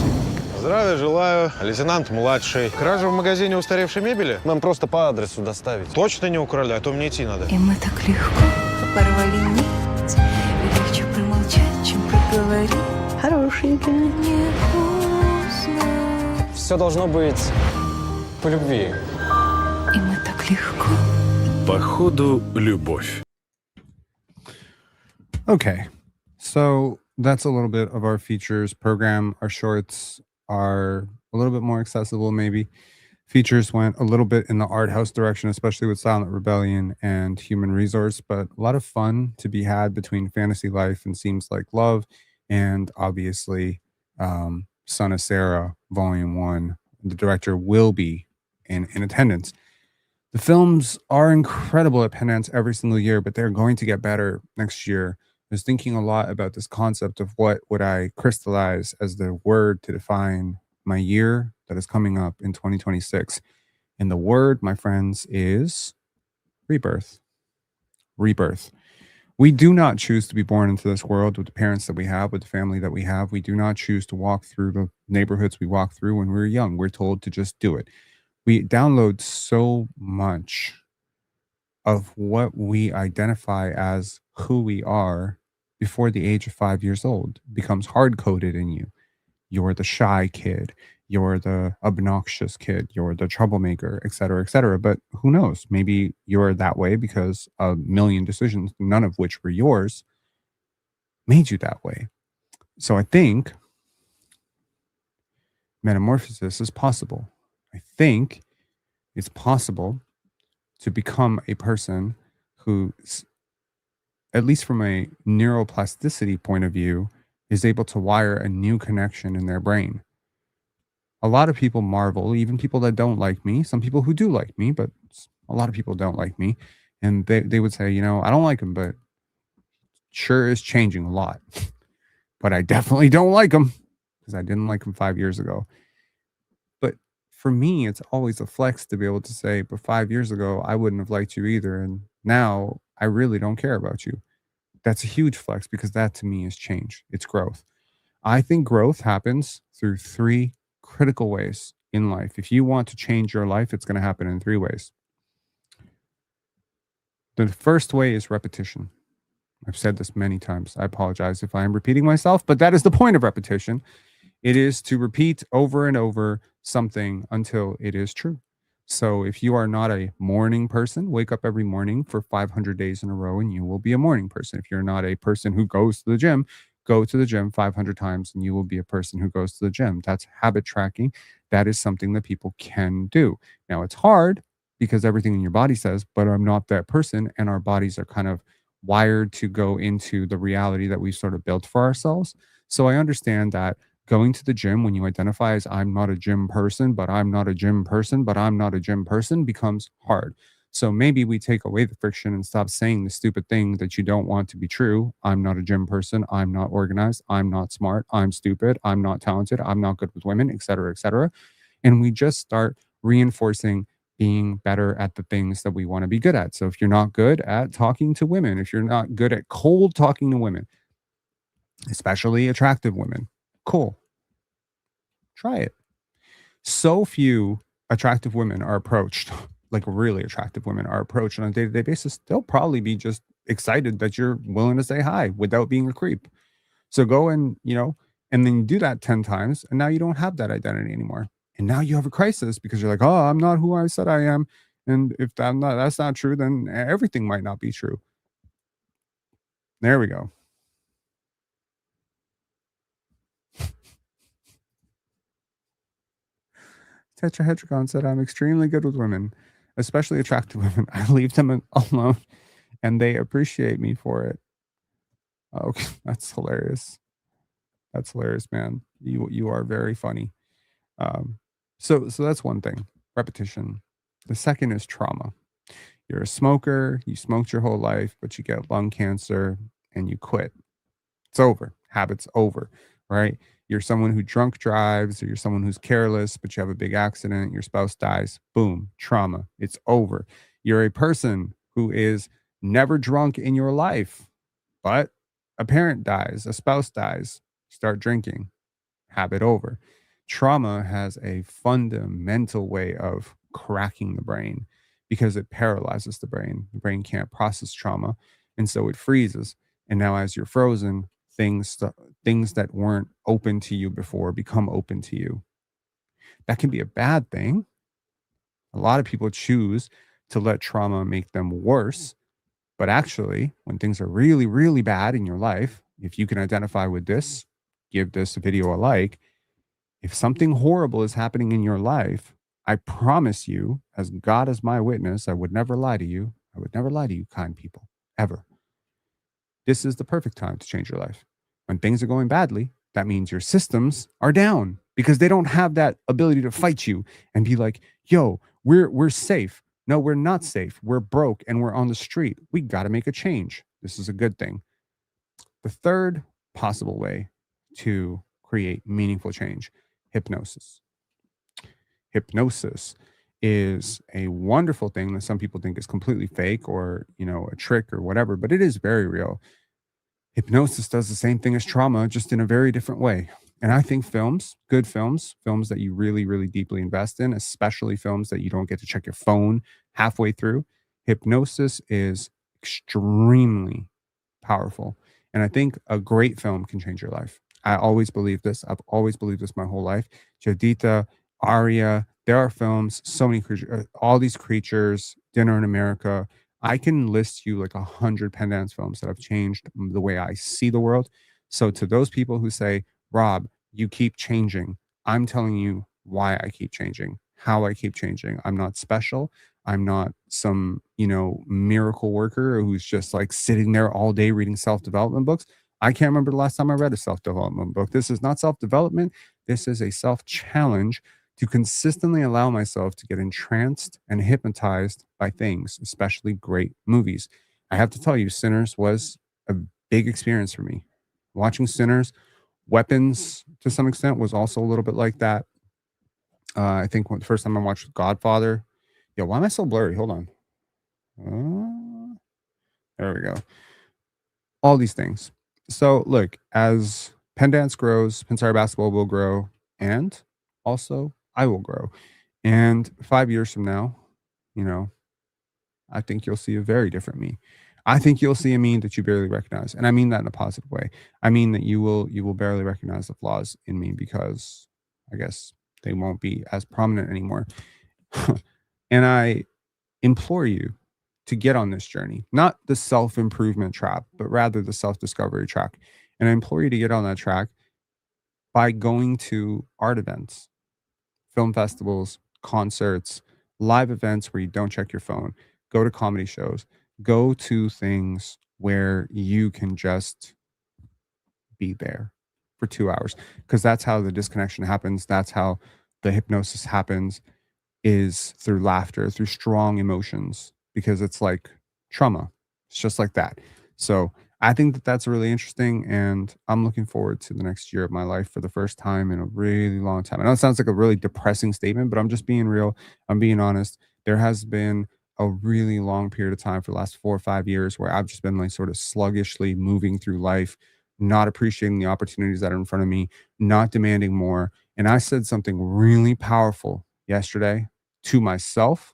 Здравия желаю. Лейтенант младший. Кража в магазине устаревшей мебели? Нам просто по адресу доставить. Точно не украли, а то мне идти надо. И мы так легко порвали нить. Легче промолчать, чем проговорить. Хорошенькая. Не поздно. Все должно быть по любви. И мы так легко. Походу, любовь. Okay, so that's a little bit of our features program. Our shorts are a little bit more accessible, maybe. Features went a little bit in the art house direction, especially with Silent Rebellion and Human Resource, but a lot of fun to be had between Fantasy Life and Seems Like Love, and obviously Son of Sarah, Volume 1. The director will be in attendance. The films are incredible at Pendance every single year, but they're going to get better next year. I was thinking a lot about this concept of what would I crystallize as the word to define my year that is coming up in 2026. And the word, my friends, is rebirth. Rebirth. We do not choose to be born into this world with the parents that we have, with the family that we have. We do not choose to walk through the neighborhoods we walk through when we're young. We're told to just do it. We download so much of what we identify as who we are before the age of 5 years old. It becomes hard-coded in you. you're the shy kid, you're the obnoxious kid, you're the troublemaker, et cetera, et cetera. But who knows? Maybe you're that way because a million decisions, none of which were yours, made you that way. So I think metamorphosis is possible. I think it's possible to become a person who, at least from a neuroplasticity point of view, is able to wire a new connection in their brain. A lot of people marvel, even people that don't like me, some people who do like me, but a lot of people don't like me. And they would say, I don't like him, but sure is changing a lot. But I definitely don't like him because I didn't like him 5 years ago. But for me, it's always a flex to be able to say, but 5 years ago, I wouldn't have liked you either. And now I really don't care about you. That's a huge flex because that to me is change. It's growth. I think growth happens through 3 critical ways in life. If you want to change your life, it's going to happen in 3 ways. The first way is repetition. I've said this many times. I apologize if I am repeating myself, but that is the point of repetition. It is to repeat over and over something until it is true. So if you are not a morning person, wake up every morning for 500 days in a row and you will be a morning person. If you're not a person who goes to the gym, go to the gym 500 times and you will be a person who goes to the gym. That's habit tracking. That is something that people can do. Now it's hard because everything in your body says, but I'm not that person. And our bodies are kind of wired to go into the reality that we've sort of built for ourselves. So I understand that going to the gym, when you identify as I'm not a gym person, but I'm not a gym person, but I'm not a gym person, becomes hard. So maybe we take away the friction and stop saying the stupid thing that you don't want to be true. I'm not a gym person. I'm not organized. I'm not smart. I'm stupid. I'm not talented. I'm not good with women, et cetera, et cetera. And we just start reinforcing being better at the things that we want to be good at. So if you're not good at talking to women, if you're not good at cold talking to women, especially attractive women, cool. Try it. So few attractive women are approached, like really attractive women are approached on a day-to-day basis. They'll probably be just excited that you're willing to say hi without being a creep. So go and, and then you do that 10 times and now you don't have that identity anymore. And now you have a crisis because you're like, oh, I'm not who I said I am. And if that's not true, then everything might not be true. There we go. Tetrahedron said, I'm extremely good with women, especially attractive women. I leave them alone and they appreciate me for it. Okay, that's hilarious. That's hilarious, man. You are very funny. So that's one thing, repetition. The second is trauma. You're a smoker, you smoked your whole life, but you get lung cancer and you quit. It's over. Habit's over, right? You're someone who drunk drives, or you're someone who's careless, but you have a big accident, your spouse dies, boom, trauma. It's over. You're a person who is never drunk in your life, but a parent dies, a spouse dies, start drinking, habit over. Trauma has a fundamental way of cracking the brain because it paralyzes the brain. The brain can't process trauma, and so it freezes. And now as you're frozen, things that weren't open to you before become open to you. That can be a bad thing. A lot of people choose to let trauma make them worse. But actually, when things are really, really bad in your life, if you can identify with this, give this video a like. If something horrible is happening in your life, I promise you, as God is my witness, I would never lie to you. I would never lie to you, kind people, ever. This is the perfect time to change your life. When things are going badly, that means your systems are down because they don't have that ability to fight you and be like, yo, we're safe. No, we're not safe. We're broke and we're on the street. We got to make a change. This is a good thing. The third possible way to create meaningful change, hypnosis. Hypnosis is a wonderful thing that some people think is completely fake or, a trick or whatever, but it is very real. Hypnosis does the same thing as trauma, just in a very different way. And I think good films that you really, really deeply invest in, especially films that you don't get to check your phone halfway through, hypnosis is extremely powerful. And I think a great film can change your life. I always believe this. I've always believed this my whole life. Jadita, Aria, there are films, so many creatures, all these creatures, Dinner in America. I can list you like 100 Pendance films that have changed the way I see the world. So to those people who say, Rob, you keep changing, I'm telling you why I keep changing, how I keep changing. I'm not special. I'm not some, miracle worker who's just like sitting there all day reading self-development books. I can't remember the last time I read a self-development book. This is not self-development. This is a self-challenge to consistently allow myself to get entranced and hypnotized by things, especially great movies. I have to tell you, Sinners was a big experience for me. Watching Sinners, Weapons to some extent was also a little bit like that. I think the first time I watched Godfather. Yeah, why am I so blurry? Hold on. There we go. All these things. So look, as Pendance grows, Pensare Basketball will grow, and also I will grow. And 5 years from now, I think you'll see a very different me. I think you'll see a me that you barely recognize. And I mean that in a positive way. I mean that you will barely recognize the flaws in me because I guess they won't be as prominent anymore. And I implore you to get on this journey, not the self-improvement trap, but rather the self-discovery track. And I implore you to get on that track by going to art events, film festivals, concerts, live events where you don't check your phone, go to comedy shows, go to things where you can just be there for 2 hours, because that's how the disconnection happens. That's how the hypnosis happens, is through laughter, through strong emotions, because it's like trauma. It's just like that. So I think that that's really interesting, and I'm looking forward to the next year of my life for the first time in a really long time. I know it sounds like a really depressing statement, but I'm just being real. I'm being honest. There has been a really long period of time for the last 4 or 5 years where I've just been like sort of sluggishly moving through life, not appreciating the opportunities that are in front of me, not demanding more. And I said something really powerful yesterday to myself,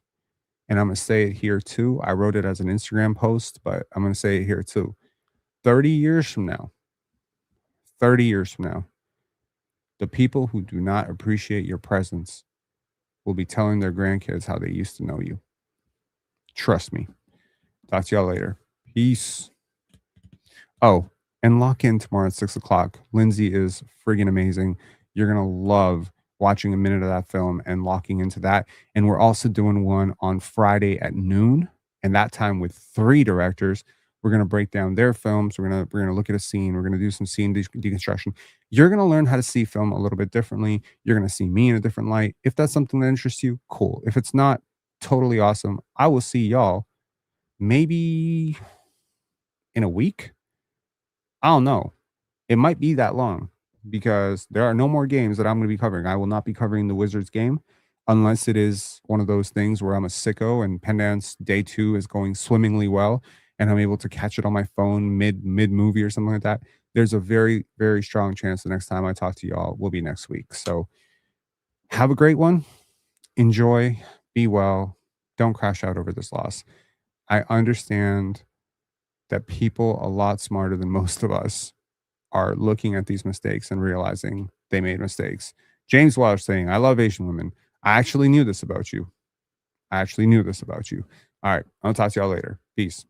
and I'm going to say it here too. I wrote it as an Instagram post, but I'm going to say it here too. 30 years from now, the people who do not appreciate your presence will be telling their grandkids how they used to know you. Trust me. Talk to y'all later. Peace. Oh, and lock in tomorrow at 6 o'clock. Lindsay is friggin' amazing. You're going to love watching a minute of that film and locking into that. And we're also doing one on Friday at noon, and that time with 3 directors. We're going to break down their films. We're going to look at a scene. We're going to do some scene deconstruction. You're going to learn how to see film a little bit differently. You're going to see me in a different light. If that's something that interests you, cool. If it's not, totally awesome. I will see y'all maybe in a week. I don't know. It might be that long because there are no more games that I'm going to be covering. I will not be covering the Wizards game unless it is one of those things where I'm a sicko and Pendance day 2 is going swimmingly well and I'm able to catch it on my phone mid movie or something like that. There's a very, very strong chance the next time I talk to y'all will be next week. So have a great one. Enjoy. Be well. Don't crash out over this loss. I understand that people a lot smarter than most of us are looking at these mistakes and realizing they made mistakes. James Welsh saying, I love Asian women. I actually knew this about you. All right. I'll talk to y'all later. Peace.